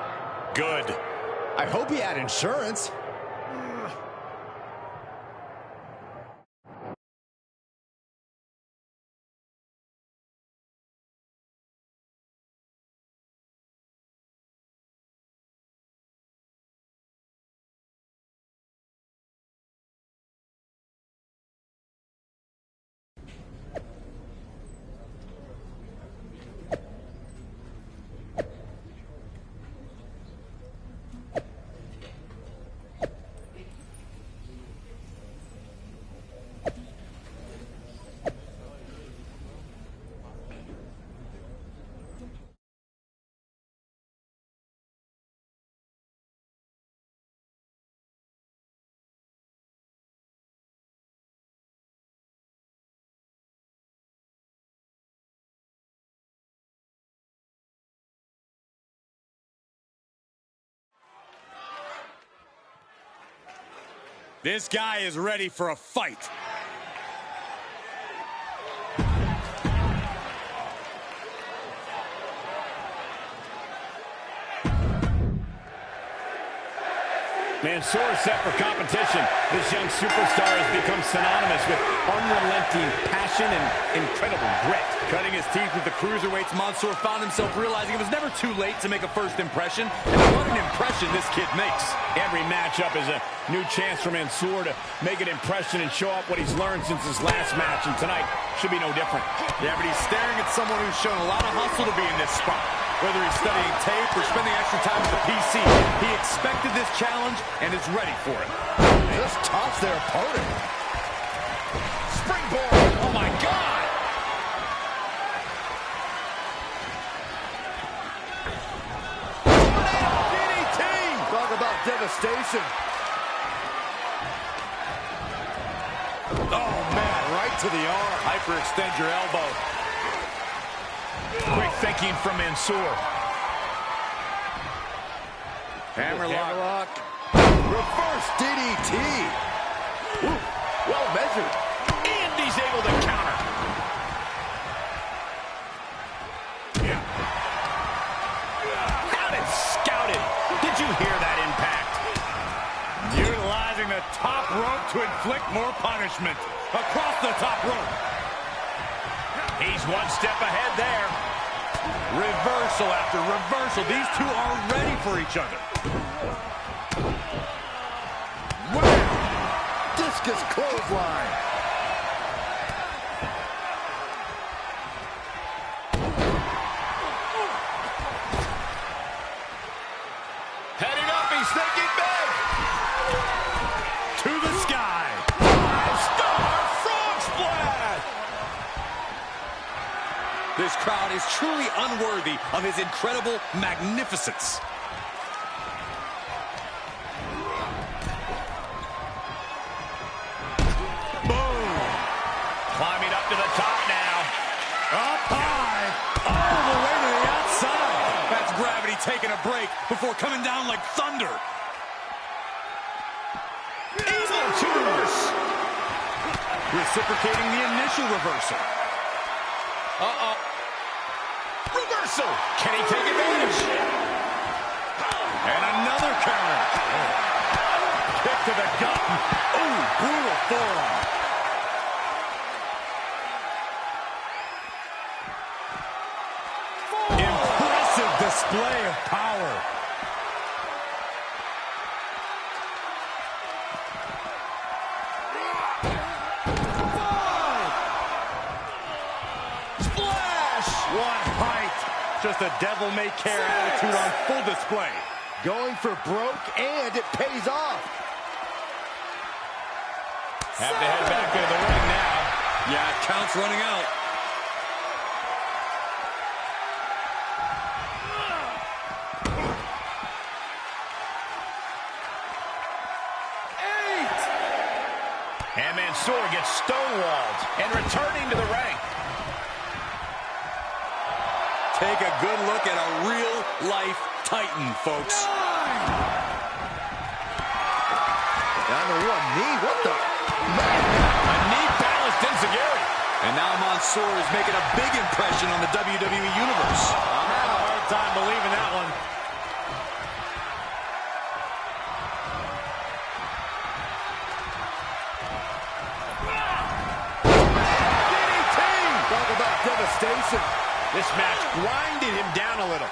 Good. I hope he had insurance. This guy is ready for a fight. Mansoor is set for competition. This young superstar has become synonymous with unrelenting passion and incredible grit. Cutting his teeth with the cruiserweights, Mansoor found himself realizing it was never too late to make a first impression. And what an impression this kid makes. Every matchup is a new chance for Mansoor to make an impression and show up what he's learned since his last match, and tonight should be no different. Yeah, but he's staring at someone who's shown a lot of hustle to be in this spot. Whether he's studying tape or spending extra time at the PC, he expected this challenge and is ready for it. Just toss their opponent. Springboard! Oh my God! DDT! Talk about devastation. Oh, man, right to the arm. Hyperextend your elbow. Quick thinking from Mansoor. Hammerlock. Reverse DDT. Ooh, well measured. And he's able to counter. Had it scouted. Did you hear that impact? Utilizing the top rope to inflict more punishment. Across the top rope. He's one step ahead there. Reversal after reversal. These two are ready for each other. Wow! Discus clothesline. Heading up, he's thinking big. To the sky. Five-star frog splash. This crowd is truly unworthy of his incredible magnificence. Boom. Climbing up to the top now. Up high. taking a break before coming down like thunder. Able to reverse. Reciprocating the initial reversal. Uh-oh. Reversal. Can he take advantage? And another counter. Kick to the gut. Ooh, brutal forearm. Impressive display of power. What height! Just a devil-may-care attitude on full display. Going for broke, and it pays off. Have to head back into the ring now. Yeah, count's running out. And Mansoor gets stonewalled and returning to the ring. Take a good look at a real-life Titan, folks. Down to one knee. What the? A knee balanced enziguri. And now Mansoor is making a big impression on the WWE Universe. I'm having a hard time believing that one. DDT! Talk about devastation. This match grinded him down a little.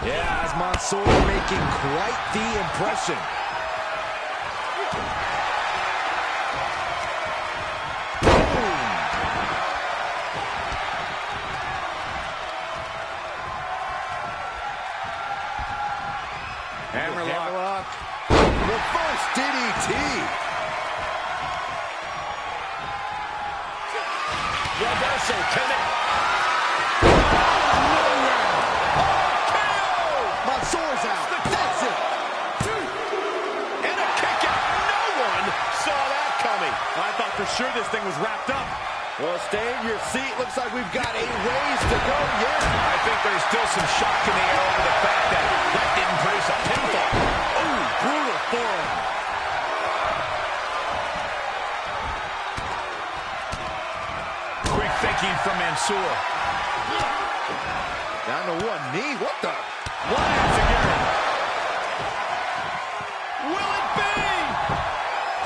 Yeah, as Mansoor making quite the impression. Hammerlock. Reverse DDT. Reversal. Can it? Mansoor's out. That's it. And a kick out. No one saw that coming. I thought for sure this thing was wrapped up. Well, stay in your seat. Looks like we've got a ways to go yet. I think there's still some shock in the air over the fact that didn't produce a pinfall. Ooh, brutal forearm. Quick thinking from Mansoor. Down to one knee. What the? One enziguri. Will it be?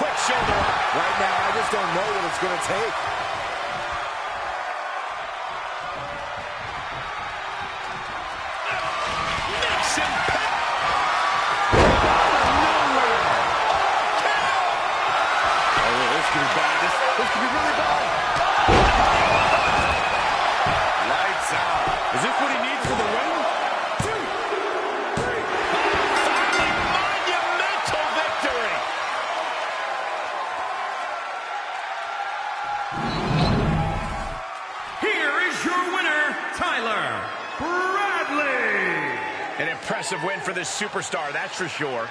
Quick shoulder up. Right now, I just don't know what it's going to take. Nixon. This could be bad. This could be really bad. Lights out. Is this what he needs for the win? Monumental victory. Here is your winner, Tyler Bradley. An impressive win for this superstar, that's for sure.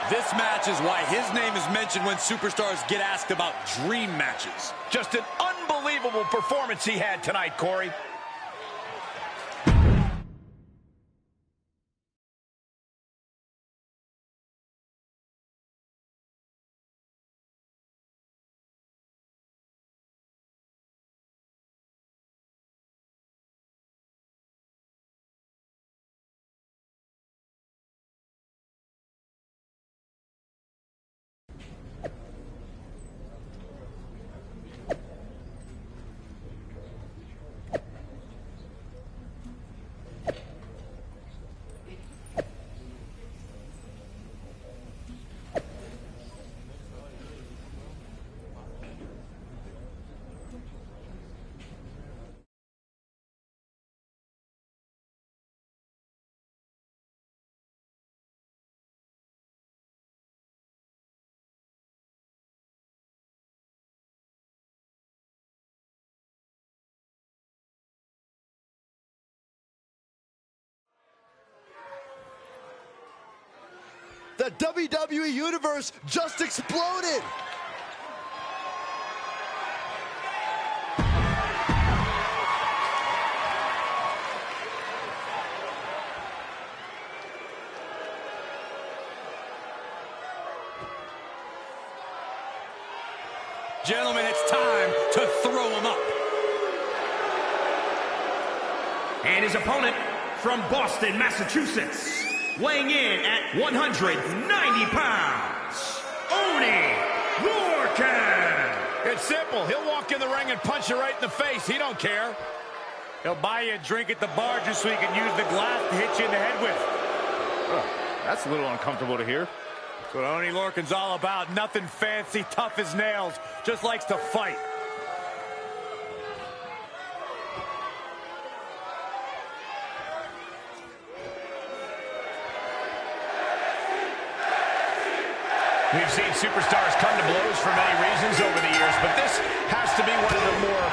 This match is why his name is mentioned when superstars get asked about dream matches. Just an unbelievable performance he had tonight, Corey. The WWE Universe just exploded. Gentlemen, it's time to throw him up. And his opponent from Boston, Massachusetts, weighing in at 190 pounds, Oni Lorcan. It's simple. He'll walk in the ring and punch you right in the face. He don't care. He'll buy you a drink at the bar just so he can use the glass to hit you in the head with. Oh, that's a little uncomfortable to hear. That's what Oni Lorcan's all about. Nothing fancy, tough as nails. Just likes to fight. We've seen superstars come to blows for many reasons over the years, but this has to be one of the more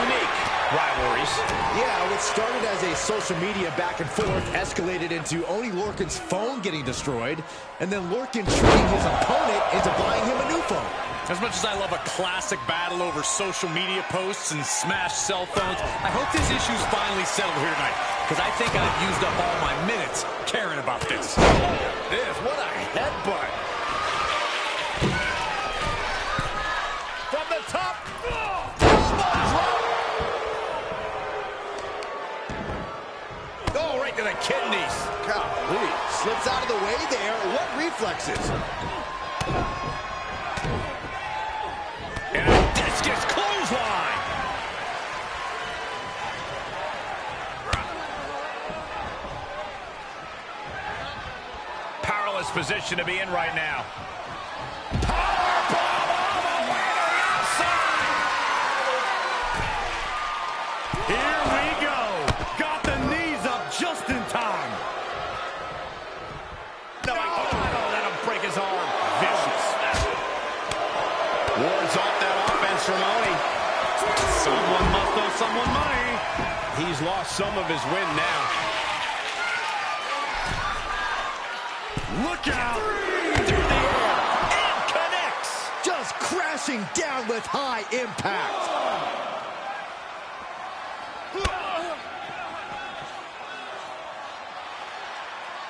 unique rivalries. Yeah, what started as a social media back and forth escalated into Oni Lorcan's phone getting destroyed, and then Lorcan tricking his opponent into buying him a new phone. As much as I love a classic battle over social media posts and smashed cell phones, I hope this issue's finally settled here tonight, because I think I've used up all my minutes caring about this. What a headbutt. From the top. Oh, right to the kidneys. Golly, slips out of the way there. What reflexes? And a discus clothesline. Powerless position to be in right now. Here we go. Got the knees up just in time. No, that'll break his arm. Vicious. Wards off that offense from Oni. Someone must owe someone money. He's lost some of his wind now. Look out. Through the air. And connects. Just crashing down with high impact.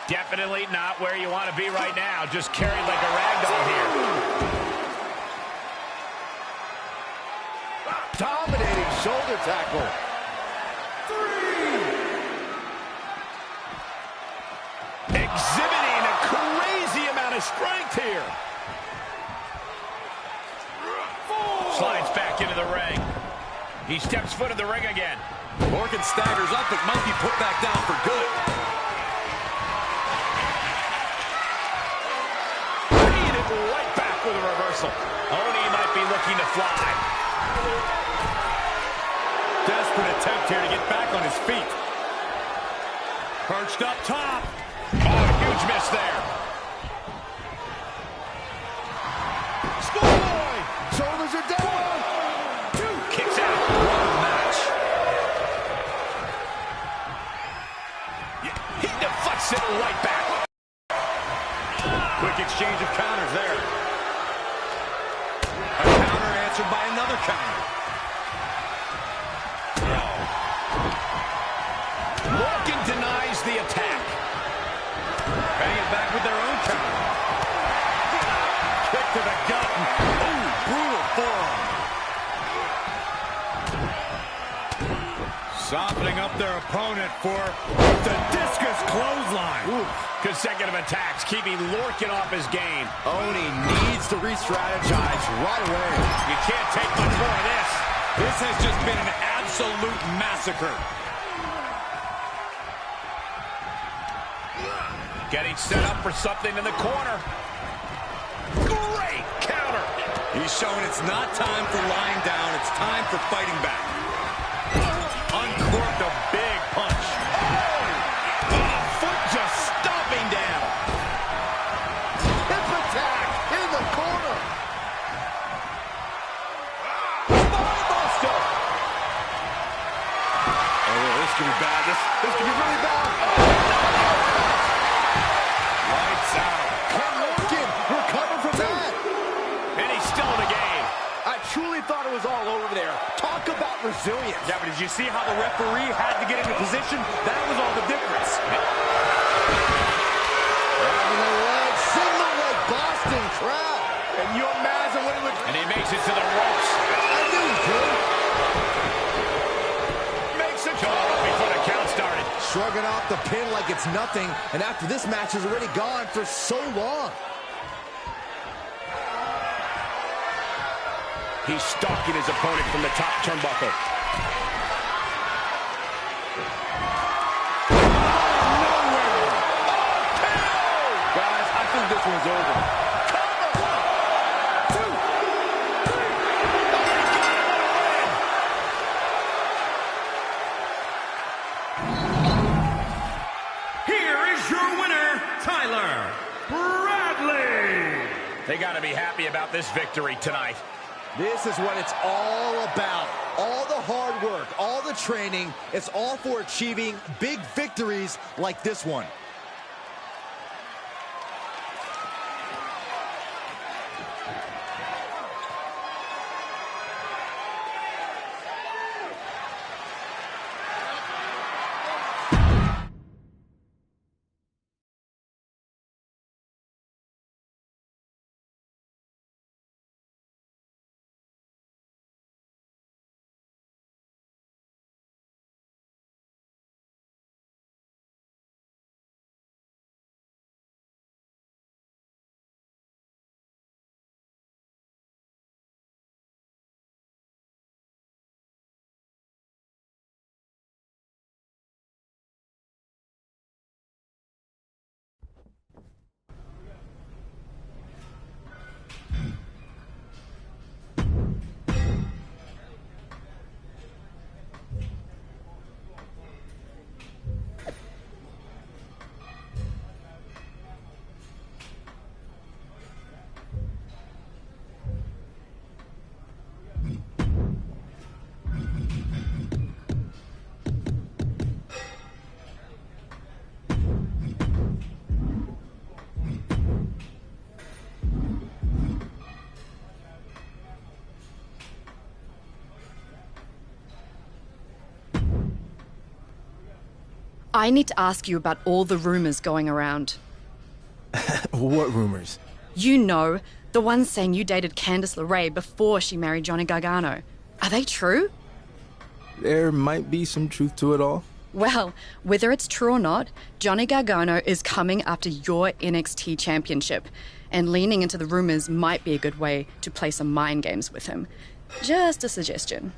Definitely not where you want to be right now. Just carried like a ragdoll here. Dominating shoulder tackle. 3. Exhibiting a crazy amount of strength here. 4. Slides back into the ring. He steps foot in the ring again. Lorcan staggers up, but might be put back down for good. Right back with a reversal. Oni might be looking to fly. Desperate attempt here to get back on his feet. Perched up top. Oh, huge miss there. Schoolboy! Shoulders are down! 2 kicks out. What a match. He deflects it right back. Quick exchange of counters there. A counter answered by another counter. Lorcan denies the attack. Bang it back with their own counter. Kick to the gut. Ooh, brutal forearm. Softening up their opponent for the discus clothesline. Ooh. Consecutive attacks, keeping Lorcan off his game. Oni needs to re-strategize right away. You can't take much more of this. This has just been an absolute massacre. Getting set up for something in the corner. Great counter. He's showing it's not time for lying down. It's time for fighting back. Uncorked a big punch. Oh, foot just stomping down. Hip attack in the corner. Spinebuster. Oh, this could be bad. This could be really bad. Lights out. Can Lorcan recover from that? And he's still in the game. I truly thought it was all over there. Talk about resilience. Yeah, but did you see how the referee had to get into position? That was all the difference. Grabbing the leg, single leg Boston crab. And you imagine what it would... And he makes it to the ropes. shrugging off the pin like it's nothing, and after this match is already gone for so long. He's stalking his opponent from the top turnbuckle. Nowhere. Oh, guys, I think this one's over. They got to be happy about this victory tonight. This is what it's all about. All the hard work, all the training, it's all for achieving big victories like this one. I need to ask you about all the rumors going around. What rumors? You know, the ones saying you dated Candice LeRae before she married Johnny Gargano. Are they true? There might be some truth to it all. Well, whether it's true or not, Johnny Gargano is coming after your NXT championship, and leaning into the rumors might be a good way to play some mind games with him. Just a suggestion.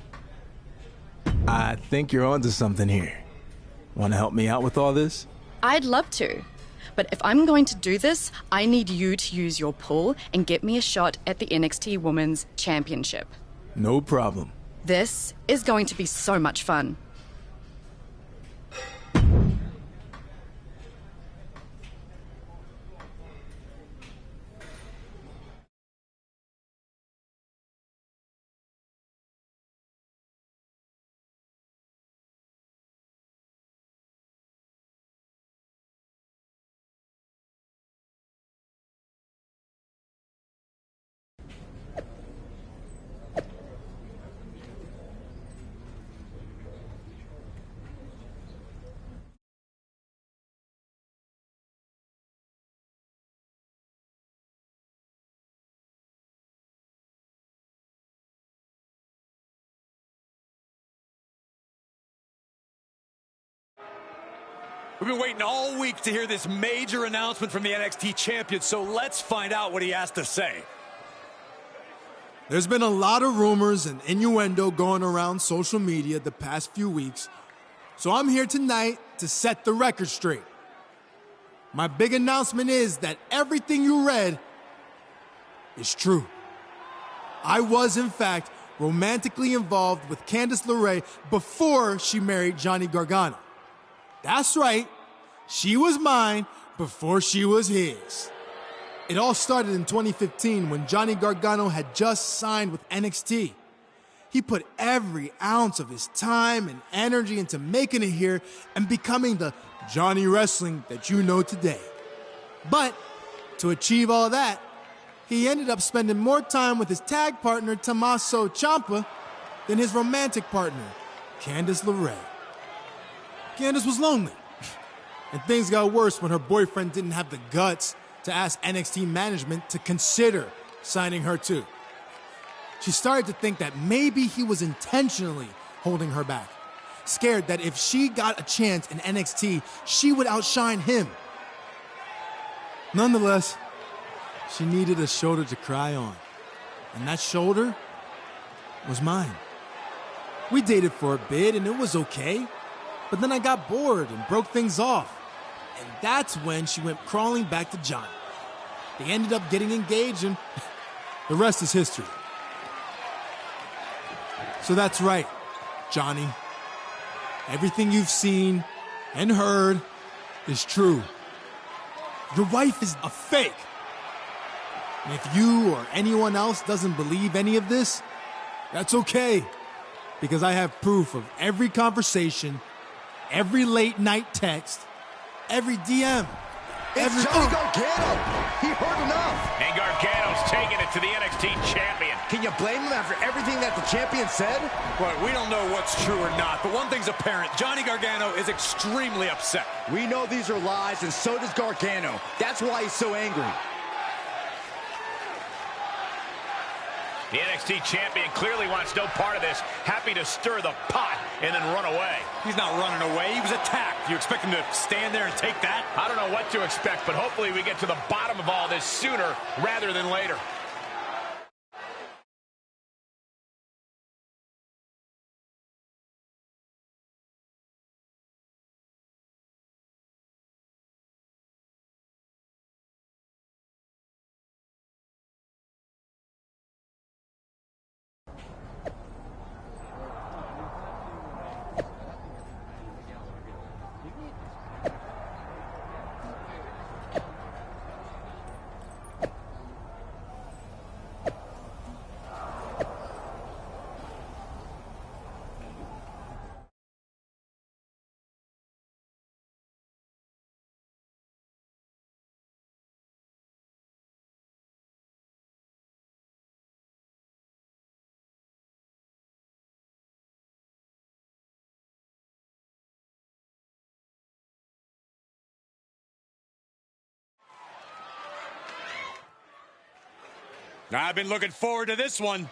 I think you're onto something here. Want to help me out with all this? I'd love to. But if I'm going to do this, I need you to use your pull and get me a shot at the NXT Women's Championship. No problem. This is going to be so much fun. We've been waiting all week to hear this major announcement from the NXT champion, so let's find out what he has to say. There's been a lot of rumors and innuendo going around social media the past few weeks, so I'm here tonight to set the record straight. My big announcement is that everything you read is true. I was, in fact, romantically involved with Candice LeRae before she married Johnny Gargano. That's right, she was mine before she was his. It all started in 2015 when Johnny Gargano had just signed with NXT. He put every ounce of his time and energy into making it here and becoming the Johnny Wrestling that you know today. But to achieve all that, he ended up spending more time with his tag partner, Tommaso Ciampa, than his romantic partner, Candice LeRae. Candice was lonely, and things got worse when her boyfriend didn't have the guts to ask NXT management to consider signing her too. She started to think that maybe he was intentionally holding her back, scared that if she got a chance in NXT, she would outshine him. Nonetheless, she needed a shoulder to cry on. And that shoulder was mine. We dated for a bit and it was okay. But then I got bored and broke things off. And that's when she went crawling back to Johnny. They ended up getting engaged and the rest is history. So that's right, Johnny. Everything you've seen and heard is true. Your wife is a fake. And if you or anyone else doesn't believe any of this, that's okay. Because I have proof of every conversation, every late night text, every DM. It's Johnny Gargano. He heard enough. And Gargano's taking it to the NXT champion. Can you blame him after everything that the champion said? Well, we don't know what's true or not, but one thing's apparent. Johnny Gargano is extremely upset. We know these are lies, and so does Gargano. That's why he's so angry. The NXT champion clearly wants no part of this. Happy to stir the pot and then run away. He's not running away. He was attacked. You expect him to stand there and take that? I don't know what to expect, but hopefully we get to the bottom of all this sooner rather than later. I've been looking forward to this one.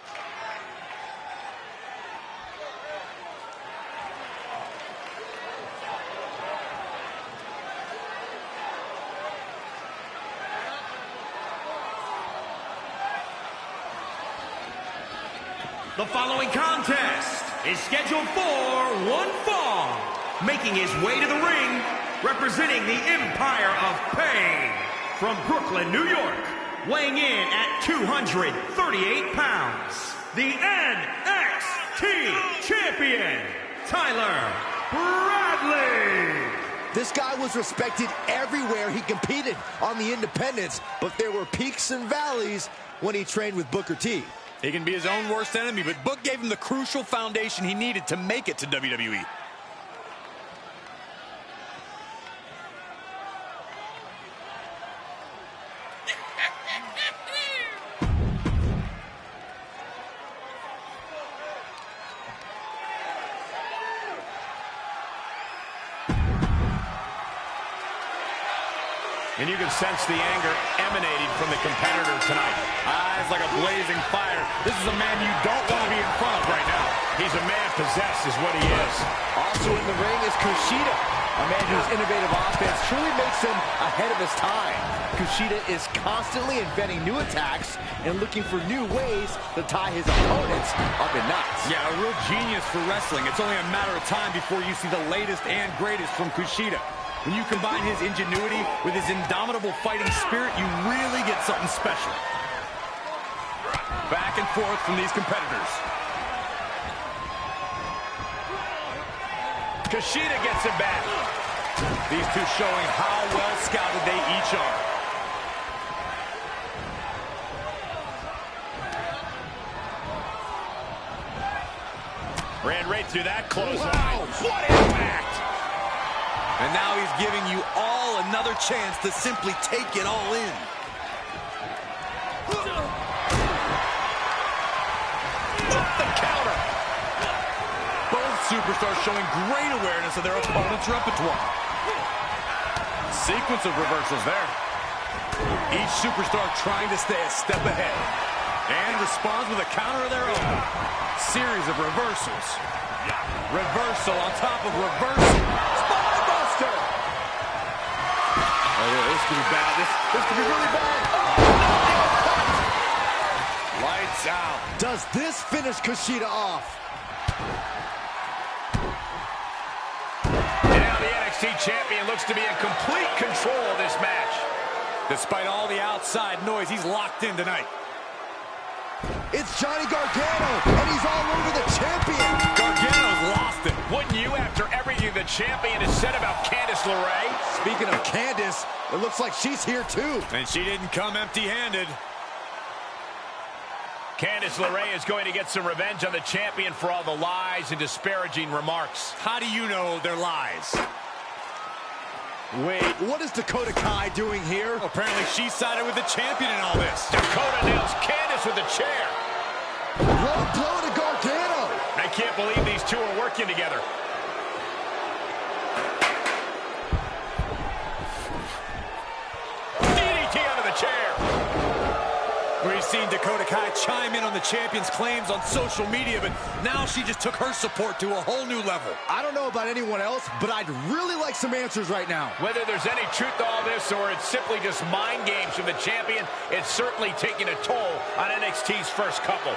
The following contest is scheduled for one fall. Making his way to the ring, representing the Empire of Pain, from Brooklyn, New York, weighing in at 238 pounds, the NXT Champion, Tyler Bradley. This guy was respected everywhere he competed on the independents, but there were peaks and valleys when he trained with Booker T. He can be his own worst enemy, but Book gave him the crucial foundation he needed to make it to WWE. And you can sense the anger emanating from the competitor tonight. Eyes like a blazing fire. This is a man you don't want to be in front of right now. He's a man possessed is what he is. Also in the ring is Kushida, a man whose innovative offense truly makes him ahead of his time. Kushida is constantly inventing new attacks and looking for new ways to tie his opponents up in knots. Yeah, a real genius for wrestling. It's only a matter of time before you see the latest and greatest from Kushida. When you combine his ingenuity with his indomitable fighting spirit, you really get something special. Back and forth from these competitors. Kushida gets him back. These two showing how well scouted they each are. Ran right through that clothesline. Wow, what impact! And now he's giving you all another chance to simply take it all in. The counter. Both superstars showing great awareness of their opponent's repertoire. Sequence of reversals there. Each superstar trying to stay a step ahead. And responds with a counter of their own. Series of reversals. Reversal on top of reversal. Spine buster. Oh, yeah, this could be bad. This could be really bad. Lights out. Does this finish Kushida off? And now the NXT champion looks to be in complete control of this match. Despite all the outside noise, he's locked in tonight. It's Johnny Gargano, and he's all over the champion. Gargano's lost it. Wouldn't you after everything the champion has said about Candice LeRae? Speaking of Candice, it looks like she's here too. And she didn't come empty-handed. Candice LeRae is going to get some revenge on the champion for all the lies and disparaging remarks. How do you know they're lies? Wait, what is Dakota Kai doing here? Well, apparently she sided with the champion in all this. Dakota nails Candice with a chair. Low blow to Gargano. I can't believe these two are working together. DDT under the chair. We've seen Dakota Kai chime in on the champion's claims on social media, but now she just took her support to a whole new level. I don't know about anyone else, but I'd really like some answers right now. Whether there's any truth to all this or it's simply just mind games from the champion, it's certainly taking a toll on NXT's first couple.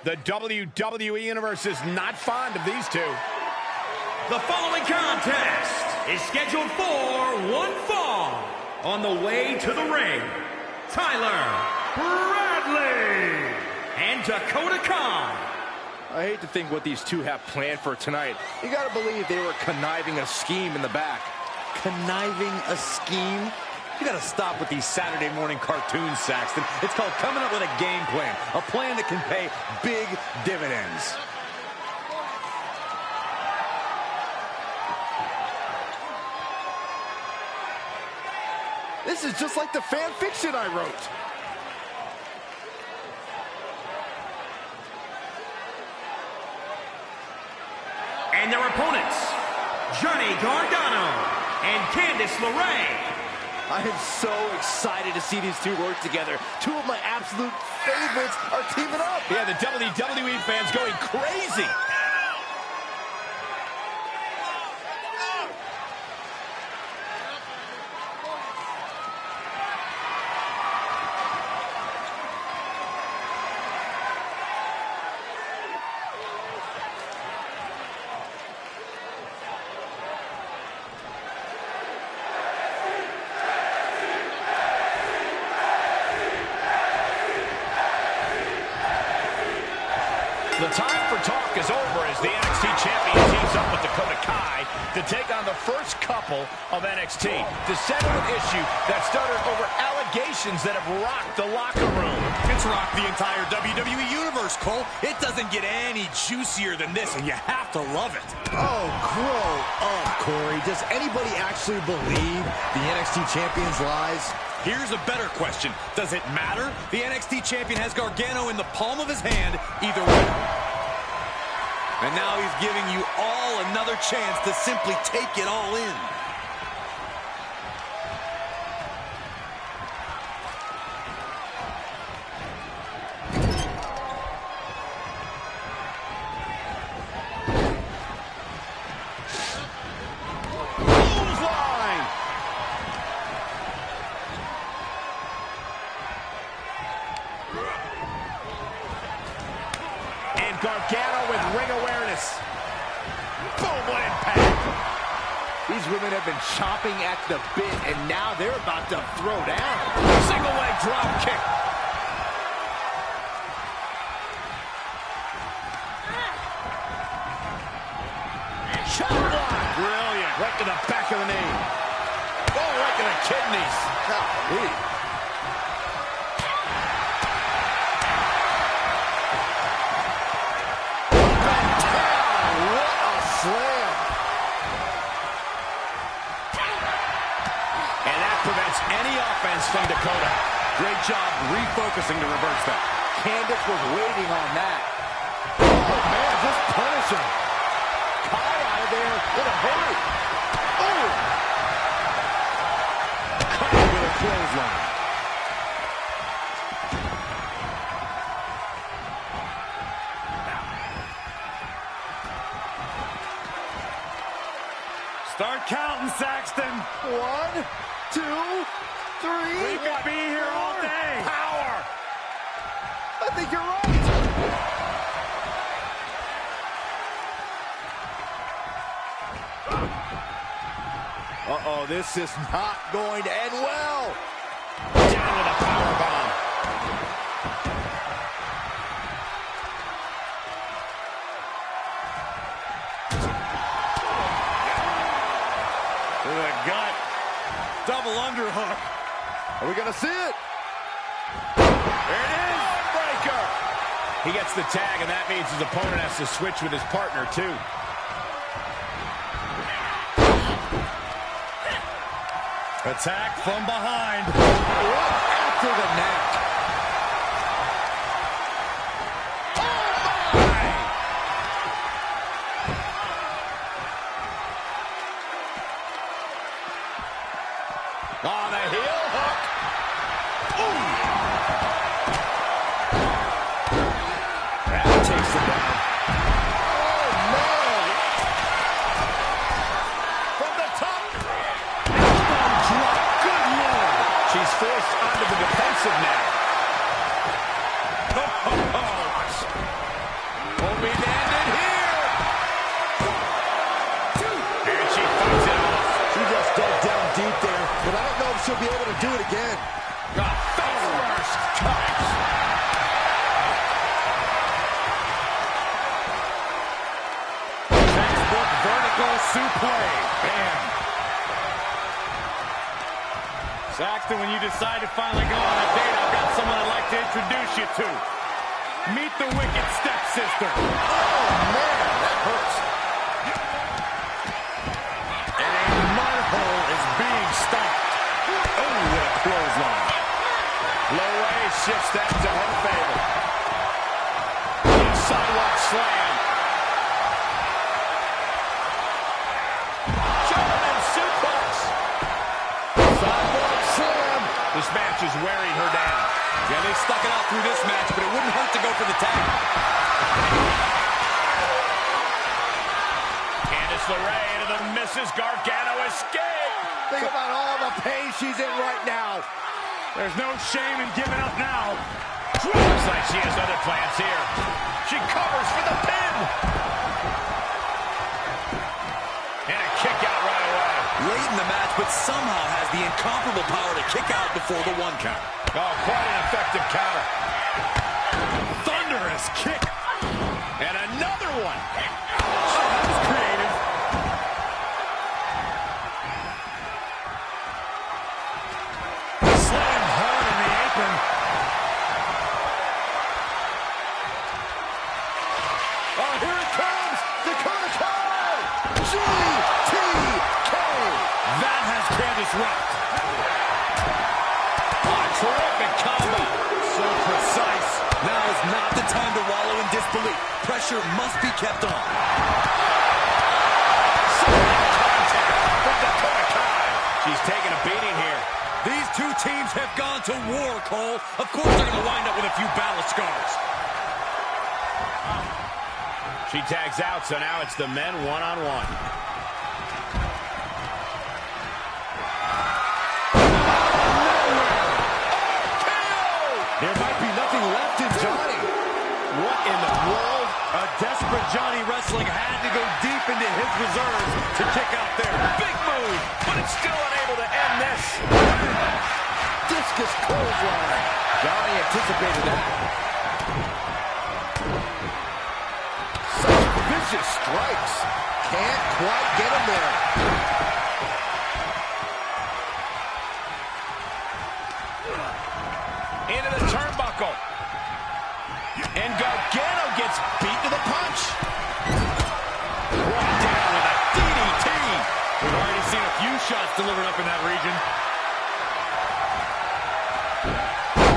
The WWE Universe is not fond of these two. The following contest is scheduled for one fall. On the way to the ring, Tyler Bradley and Dakota Kai. I hate to think what these two have planned for tonight. You gotta believe they were conniving a scheme in the back. Conniving a scheme? You gotta stop with these Saturday morning cartoons, Saxton. It's called coming up with a game plan. A plan that can pay big dividends. This is just like the fan fiction I wrote. And their opponents, Johnny Gargano and Candice LeRae. I am so excited to see these two work together. Two of my absolute favorites are teaming up. Yeah, the WWE fans going crazy. The time for talk is over as the NXT champion teams up with Dakota Kai to take on the first couple of NXT to settle an issue that started over allegations that have rocked the locker room. It's rocked the entire WWE Universe, Cole. It doesn't get any juicier than this, and you have to love it. Oh, grow up, Corey. Does anybody actually believe the NXT champion's lies? Here's a better question. Does it matter? The NXT champion has Gargano in the palm of his hand either way. And now he's giving you all another chance to simply take it all in. Gargano with ring awareness. Boom, what impact. These women have been chomping at the bit, and now they're about to throw down. Single leg drop kick. Shot block. Brilliant. Right to the back of the knee. Oh, right to the kidneys. Golly. Prevents any offense from Dakota. Great job refocusing to reverse that. Candice was waiting on that. Oh, man, just punish him. Kai out of there in a hurry. Oh! Kai with a clothesline. Start counting, Saxton. 1, 2, 3. We could be here all day. Power. I think you're right. Uh-oh, this is not going to end well. Down with a powerbomb. To the gut. Double underhook. Are we going to see it? There it is. Breaker. He gets the tag, and that means his opponent has to switch with his partner, too. Attack from behind. After the neck. On a heel hook. Ooh. That takes him down. Oh, man. From the top. Elbow drop. Good Lord. She's forced onto the defensive now. Won't be ended here. And she fights it off. She just dug down deep there, but I don't know if she'll be able to do it again. Face first. Cuts. Textbook vertical suplex. Bam. Saxton, when you decide to finally go on a date, I've got someone I'd like to introduce you to. Meet the wicked stepsister. Oh, man, that hurts. And a mud hole is being stopped. Oh, what a clothesline. Low shifts that to her favor. Sidewalk slam. German suplex. Sidewalk slam. This match is wearing her down. Yeah, they stuck it out through this match, but it wouldn't hurt to go for the tag. Candice LeRae into the Mrs. Gargano escape. Think about all the pain she's in right now. There's no shame in giving up now. Looks like she has other plans here. She covers for the pin. And a kick out right away. Late in the match, but somehow has the incomparable power to kick out before the 1 count. Oh, quite an effective counter. Thunderous kick. to wallow in disbelief. Pressure must be kept on. She's taking a beating here. These two teams have gone to war, Cole. Of course they're going to wind up with a few battle scars. She tags out, so now it's the men one-on-one. There might be nothing left in Johnny. What in the world? A desperate Johnny Wrestling had to go deep into his reserves to kick out there. Big move, but it's still unable to end this. Discus clothesline. Johnny anticipated that. Such vicious strikes. Can't quite get him there. Into the turnbuckle. And Gargano gets beat to the punch. Brought down with a DDT. We've already seen a few shots delivered up in that region.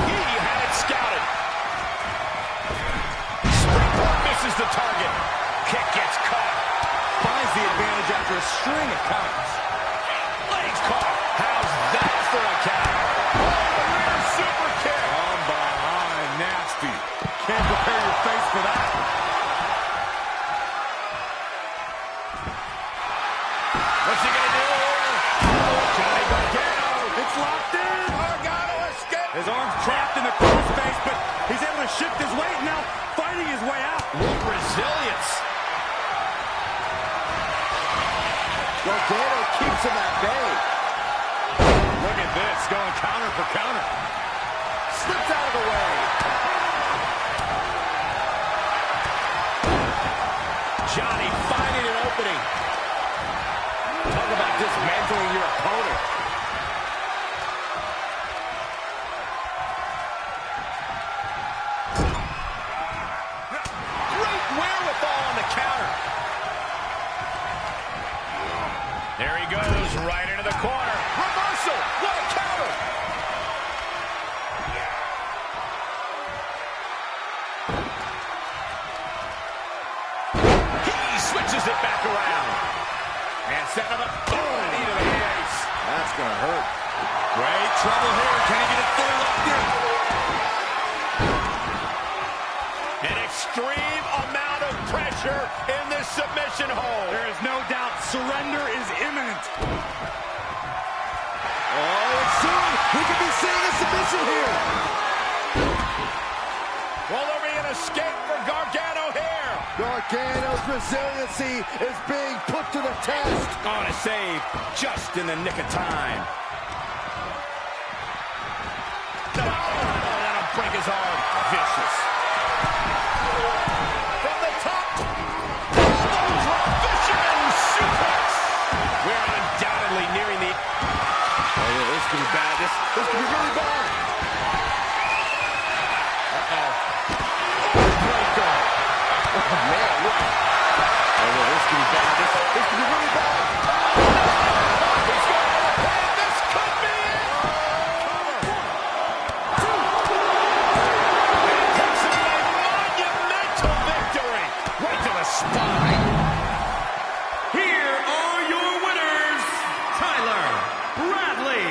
He had it scouted. Springboard misses the target. Kick gets caught. Finds the advantage after a string of counters. Legs caught. How's that for a counter? Rear super kick. From behind, nasty. Can't prepare your face for that. What's he gonna do? Johnny Gargano. It's locked in. Gargano escaped. His arm's trapped in the crossface, but he's able to shift his weight now, fighting his way out. What resilience. Gargano keeps him at bay. Look at this, going counter for counter. Slips out of the way. Johnny finding an opening. Talk about dismantling your opponent. Great wherewithal on the counter. There he goes, right into the corner. Reversal. What a counter. He switches it back around. And setting him up. Oh, knee to the face. That's going to hurt. Great trouble here. Can he get it fully locked in? An extreme amount of pressure in this submission hold. There is no doubt surrender is imminent. Oh, it's soon. We could be seeing a submission here. Will there be an escape for Gargano here? Gargano's resiliency is being put to the test. On a save just in the nick of time. Oh, that'll break his arm. Vicious. From the top. Fisherman suplex. We're undoubtedly nearing the... Oh, yeah, this could be bad. This could be really bad. Uh-oh. Breaker. Oh, man, look. Oh, yeah, this could be bad. This could be really bad. He's going to the pin. This could be it. Cover. 2. And it takes him a monumental victory. Right to the spine. Here are your winners, Tyler Bradley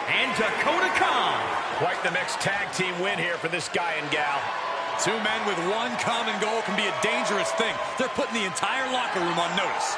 and Dakota Khan. Quite the mixed tag team win here for this guy and gal. Two men with one common goal can be a dangerous thing. They're putting the entire locker room on notice.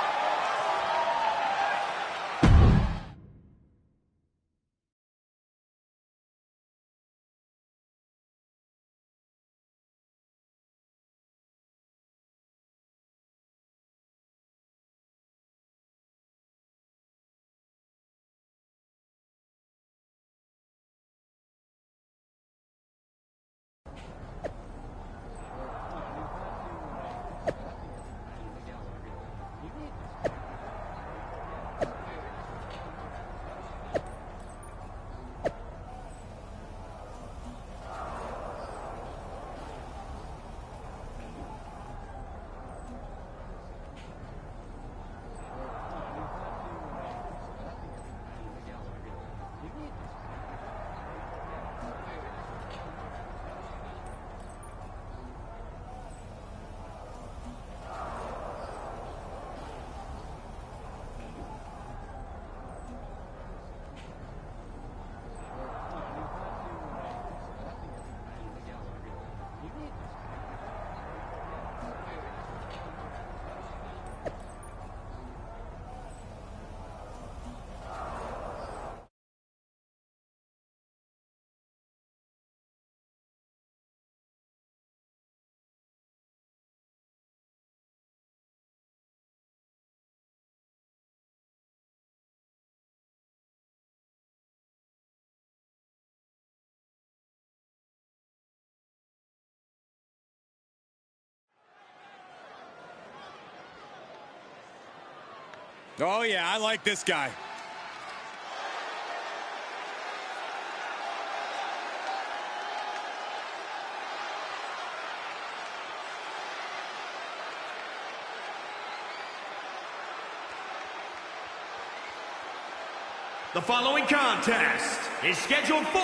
Oh, yeah, I like this guy. The following contest is scheduled for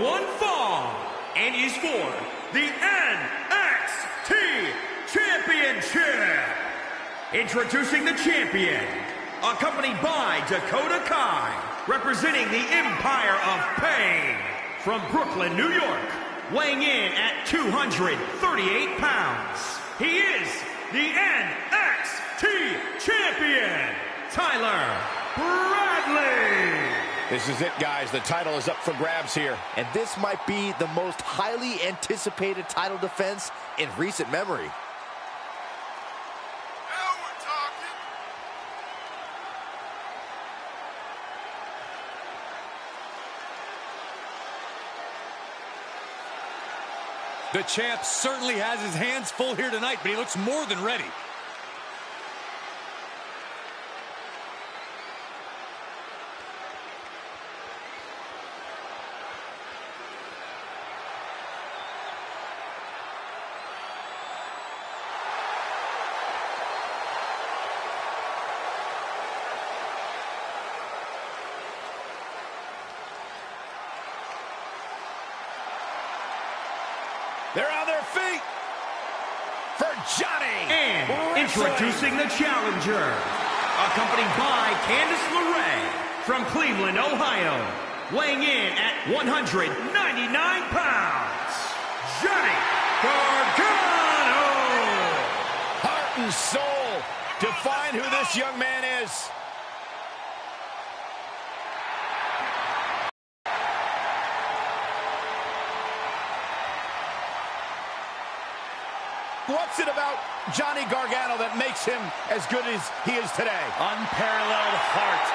one fall and is for the NXT Championship. Introducing the champion, accompanied by Dakota Kai, representing the Empire of Pain, from Brooklyn, New York, weighing in at 238 pounds. He is the NXT Champion, Tyler Bradley. This is it, guys. The title is up for grabs here. And this might be the most highly anticipated title defense in recent memory. Now we're talking. The champ certainly has his hands full here tonight, but he looks more than ready. They're on their feet for Johnny. And introducing the challenger, accompanied by Candice LeRae from Cleveland, Ohio, weighing in at 199 pounds, Johnny Gargano. Heart and soul. Define who this young man is. What's it about Johnny Gargano that makes him as good as he is today? Unparalleled heart.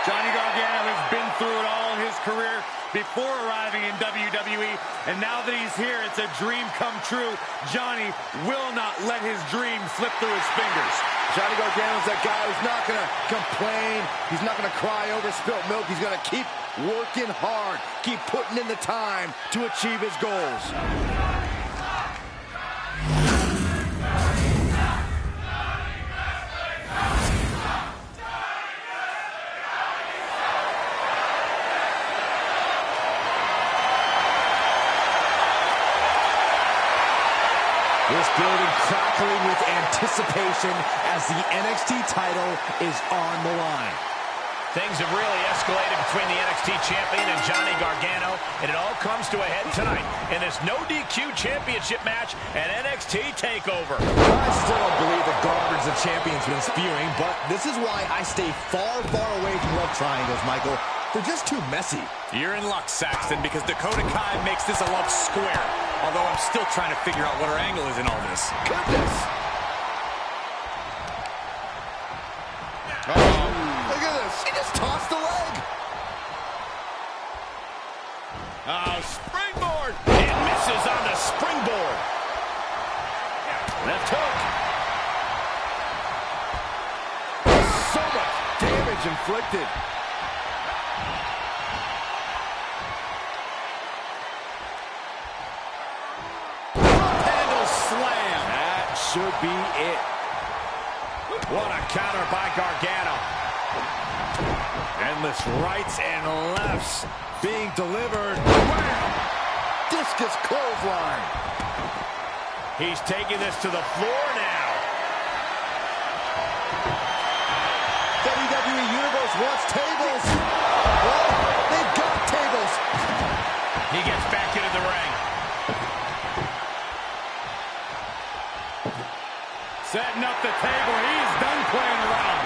Johnny Gargano has been through it all in his career before arriving in WWE, and now that he's here, it's a dream come true. Johnny will not let his dream slip through his fingers. Johnny Gargano's that guy who's not going to complain. He's not going to cry over spilt milk. He's going to keep working hard, keep putting in the time to achieve his goals. This building crackling with anticipation as the NXT title is on the line. Things have really escalated between the NXT champion and Johnny Gargano, and it all comes to a head tonight in this no DQ championship match at NXT TakeOver. I still don't believe the garbage the champion's been spewing, but this is why I stay far, far away from love triangles, Michael. They're just too messy. You're in luck, Saxton, because Dakota Kai makes this a love square. Although I'm still trying to figure out what her angle is in all this. Goodness! Uh-oh. Look at this. He just tossed the leg. Oh, springboard! It misses on the springboard. Left hook. So much damage inflicted. Should be it. What a counter by Gargano. Endless rights and lefts being delivered. Wham! Discus clothesline. He's taking this to the floor now. WWE Universe wants tables. Well, they've got tables. He gets back into the ring. Setting up the table. He's done playing around.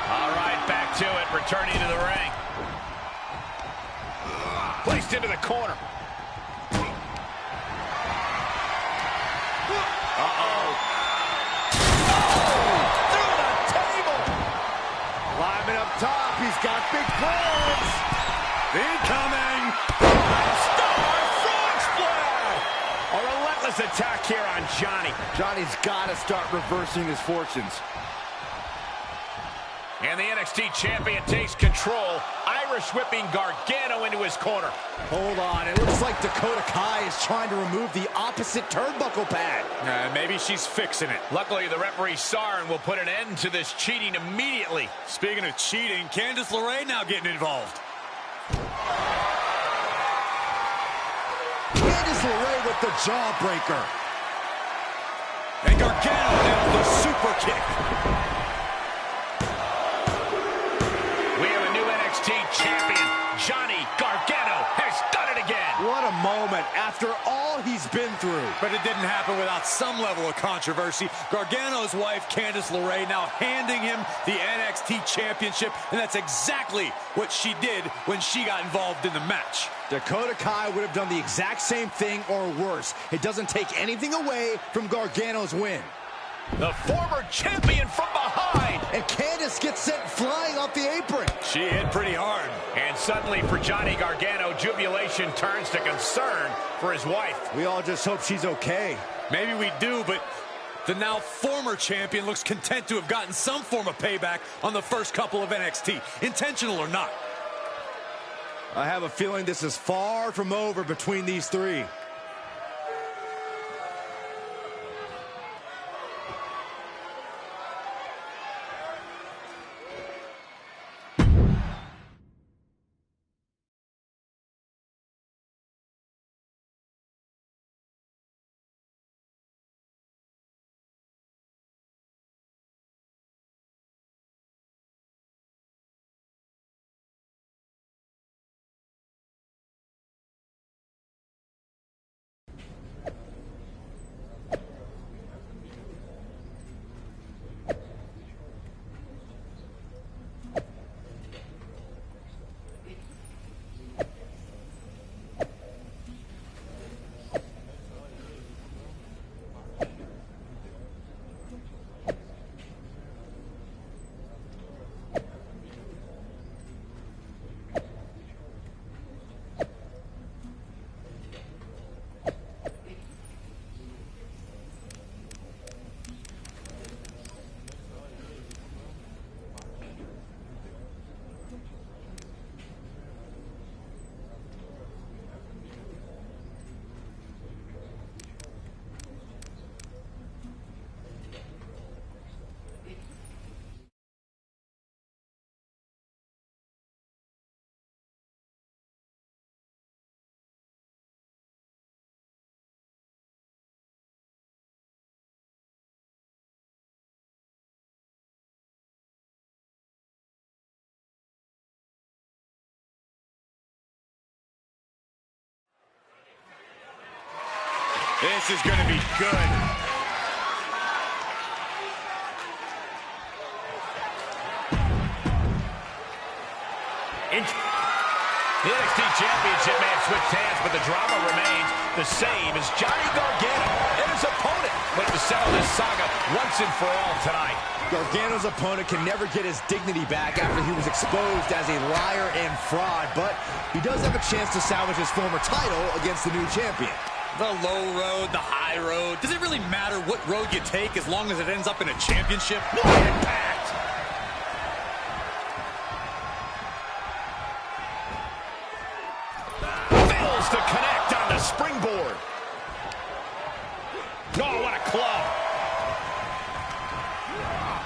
All right, back to it. Returning to the ring. Placed into the corner. Uh-oh. Oh! Through the table! Climbing up top. He's got big plans. Incoming! Five-star frog splash! A relentless attack here on Johnny. Johnny's got to start reversing his fortunes. And the NXT champion takes control, Irish whipping Gargano into his corner. Hold on, it looks like Dakota Kai is trying to remove the opposite turnbuckle pad. Maybe she's fixing it. Luckily, the referee saw her and will put an end to this cheating immediately. Speaking of cheating, Candice LeRae now getting involved. Candice LeRae with the jawbreaker. And Gargano nailed the super kick. We have a new NXT champion. Johnny Gargano has done it again. What a moment after all he's been through. But it didn't happen without some level of controversy. Gargano's wife, Candice LeRae, now handing him the NXT championship, and that's exactly what she did when she got involved in the match. Dakota Kai would have done the exact same thing or worse. It doesn't take anything away from Gargano's win. The former champion from behind. And Candice gets sent flying off the apron. She hit pretty hard. And suddenly for Johnny Gargano, jubilation turns to concern for his wife. We all just hope she's okay. Maybe we do, but the now former champion looks content to have gotten some form of payback on the first couple of NXT, intentional or not. I have a feeling this is far from over between these three. This is going to be good. The NXT Championship may have switched hands, but the drama remains the same as Johnny Gargano and his opponent went to settle this saga once and for all tonight. Gargano's opponent can never get his dignity back after he was exposed as a liar and fraud, but he does have a chance to salvage his former title against the new champion. The low road, the high road. Does it really matter what road you take as long as it ends up in a championship? What impact! Fails to connect on the springboard. Oh, what a club.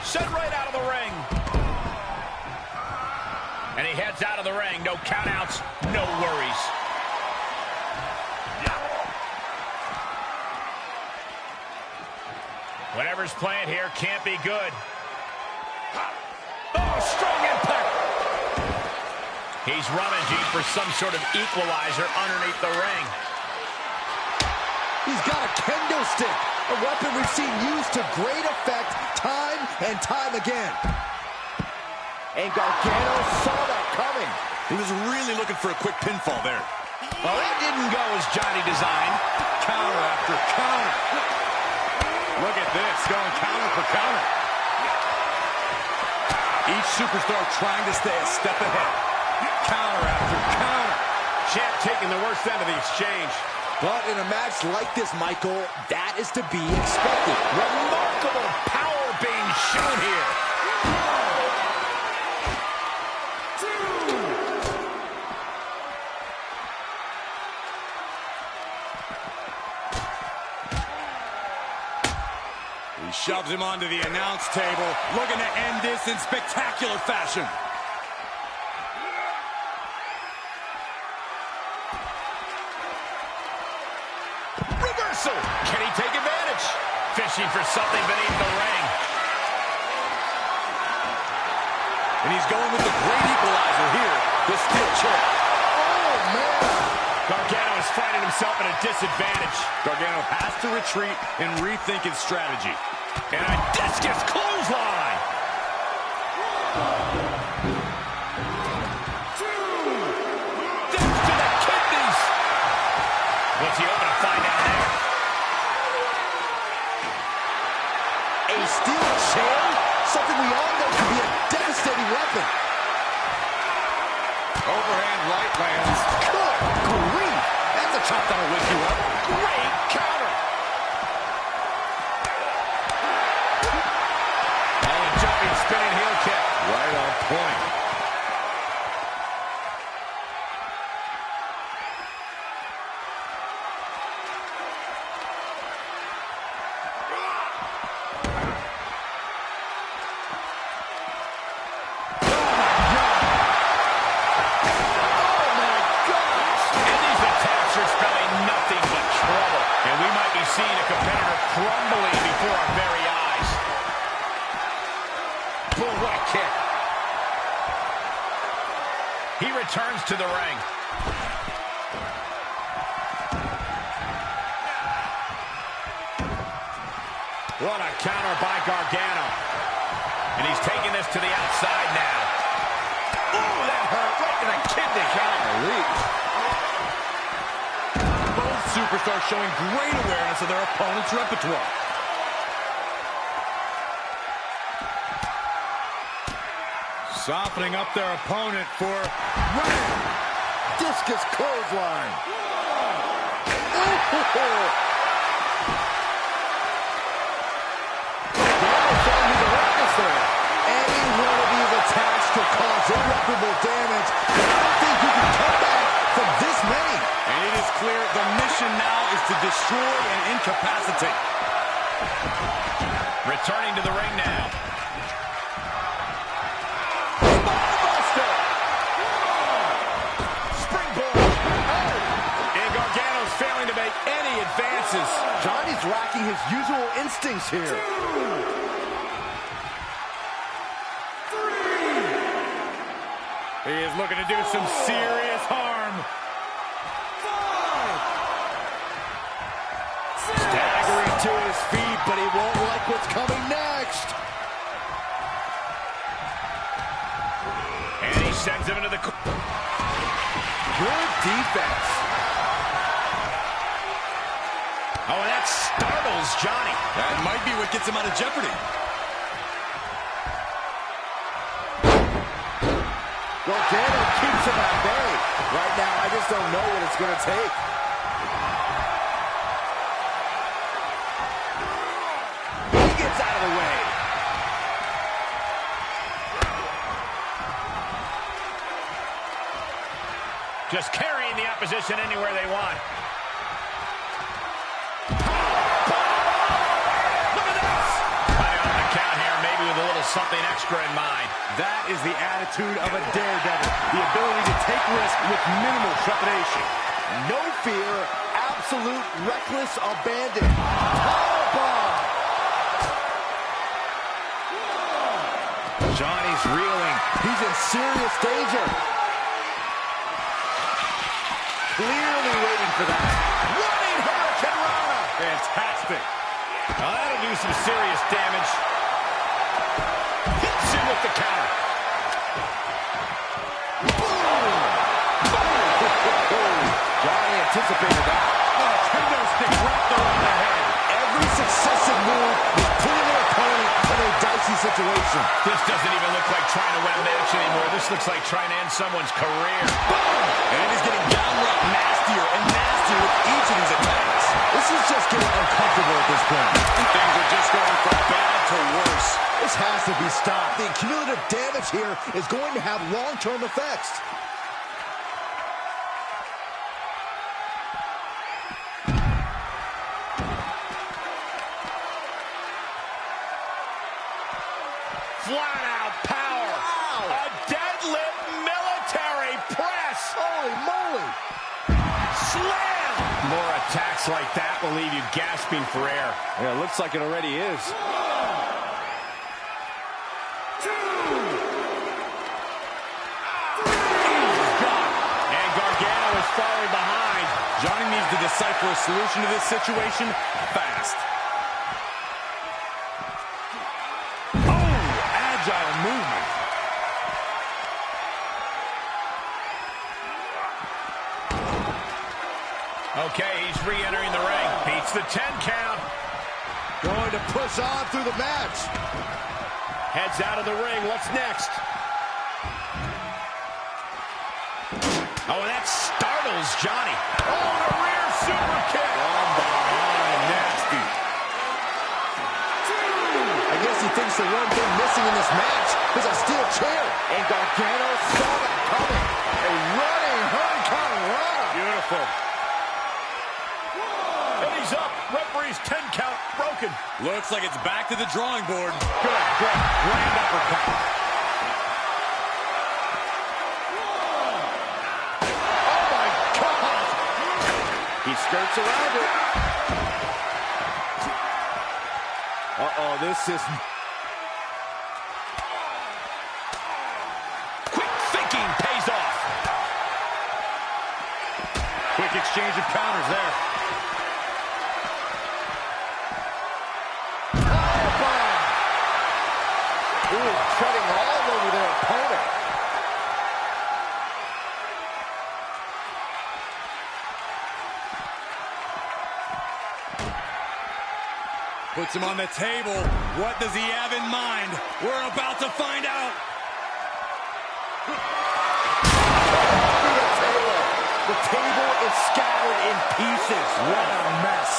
Sent right out of the ring. And he heads out of the ring. No countouts, no worries. Whatever's playing here can't be good. Oh, strong impact. He's rummaging for some sort of equalizer underneath the ring. He's got a kendo stick, a weapon we've seen used to great effect time and time again. And Gargano saw that coming. He was really looking for a quick pinfall there. Well, that didn't go as Johnny designed. Counter after counter. Look at this, going counter for counter. Each superstar trying to stay a step ahead. Counter after counter. Champ taking the worst end of the exchange. But in a match like this, Michael, that is to be expected. Remarkable power being shown here. He shoves him onto the announce table, looking to end this in spectacular fashion. Reversal. Can he take advantage? Fishing for something beneath the ring. And he's going with the great equalizer here, the steel chair. Oh, man. Gargano is finding himself at a disadvantage. Gargano has to retreat and rethink his strategy. And a discus clothesline. 1, 2. Death to the kidneys. What's he open to find out there? A steel chair? Something we all know can be a devastating weapon. Overhand right lands. Good grief. That's a chop that'll wake you up. Great counter. Oh, a jumping, spinning heel kick. Right on point. Seeing a competitor crumbling before our very eyes. Boom, what a kick. He returns to the ring. What a counter by Gargano. And he's taking this to the outside now. Ooh, that hurt right in the kidney. Golly. Superstars showing great awareness of their opponent's repertoire. Softening up their opponent for running. Discus clothesline. Any one of these attacks could cause irreparable damage. I don't think you can come back from this many. And it is clear the mission now is to destroy and incapacitate. Returning to the ring now. Spinebuster! Springboard! Oh! And Gargano's failing to make any advances. Johnny's lacking his usual instincts here. 2, 3. He is looking to do some serious harm. 5, 6. Staggering to his feet, but he won't like what's coming next. And he sends him into the... Good defense. Oh, and that startles Johnny. That might be what gets him out of jeopardy. Gargano keeps him at bay. Right now, I just don't know what it's going to take. He gets out of the way. Just carrying the opposition anywhere they want. Look at this! Cutting on the count here, maybe with a little something extra in mind. That is the attitude of a daredevil. The ability to take risks with minimal trepidation. No fear, absolute reckless abandon. Powerbomb. Johnny's reeling. He's in serious danger. Clearly waiting for that. Running Hurricane Rana. Fantastic. Now that'll do some serious damage. Hits him with the counter. Johnny anticipated that. Oh, kendo stick wrapped around the head. Every successive move is putting their opponent in a dicey situation. This doesn't even look like trying to win a match anymore. This looks like trying to end someone's career. Boom! And it is getting downright nastier and nastier with each of these damage here is going to have long-term effects. Flat-out power. Wow. A deadlift military press. Holy moly. Slam. More attacks like that will leave you gasping for air. Yeah, it looks like it already is. 2. And Gargano is falling behind. Johnny needs to decipher a solution to this situation fast. Agile movement. Okay, he's re-entering the ring. Beats the 10 count. Going to push on through the match. Heads out of the ring. What's next? Oh, and that startles Johnny. Oh, the rear super kick. From behind, nasty. I guess he thinks the one thing missing in this match is a steel chair. And Gargano saw that coming. A running Hurricane Rana. Beautiful. And he's up. Referee's 10 count broken. Looks like it's back to the drawing board. Good. Grand uppercut. Oh, my God. He skirts around it. Uh-oh, this is... Quick thinking pays off. Quick exchange of counters there. Ooh, treading all over their opponent. Puts him on the table. What does he have in mind? We're about to find out. The table is scattered in pieces. What a mess.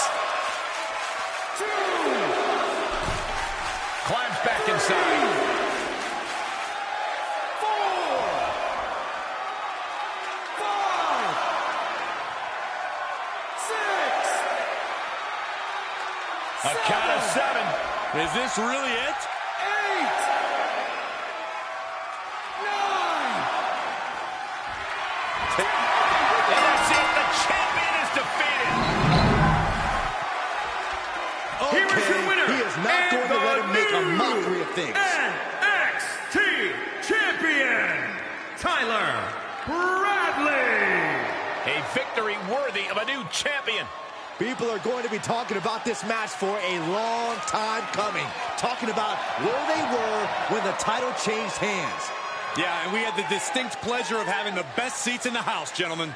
2. Climbs back inside. 4. 5. 6. A count of 7. Is this really it? 8. 9. And that's it. The champion is defeated. Okay, Here is your winner. he is not going to let him make a mockery of things. NXT Champion, Tyler Bradley. A victory worthy of a new champion. People are going to be talking about this match for a long time coming. Talking about where they were when the title changed hands. Yeah, and we had the distinct pleasure of having the best seats in the house, gentlemen.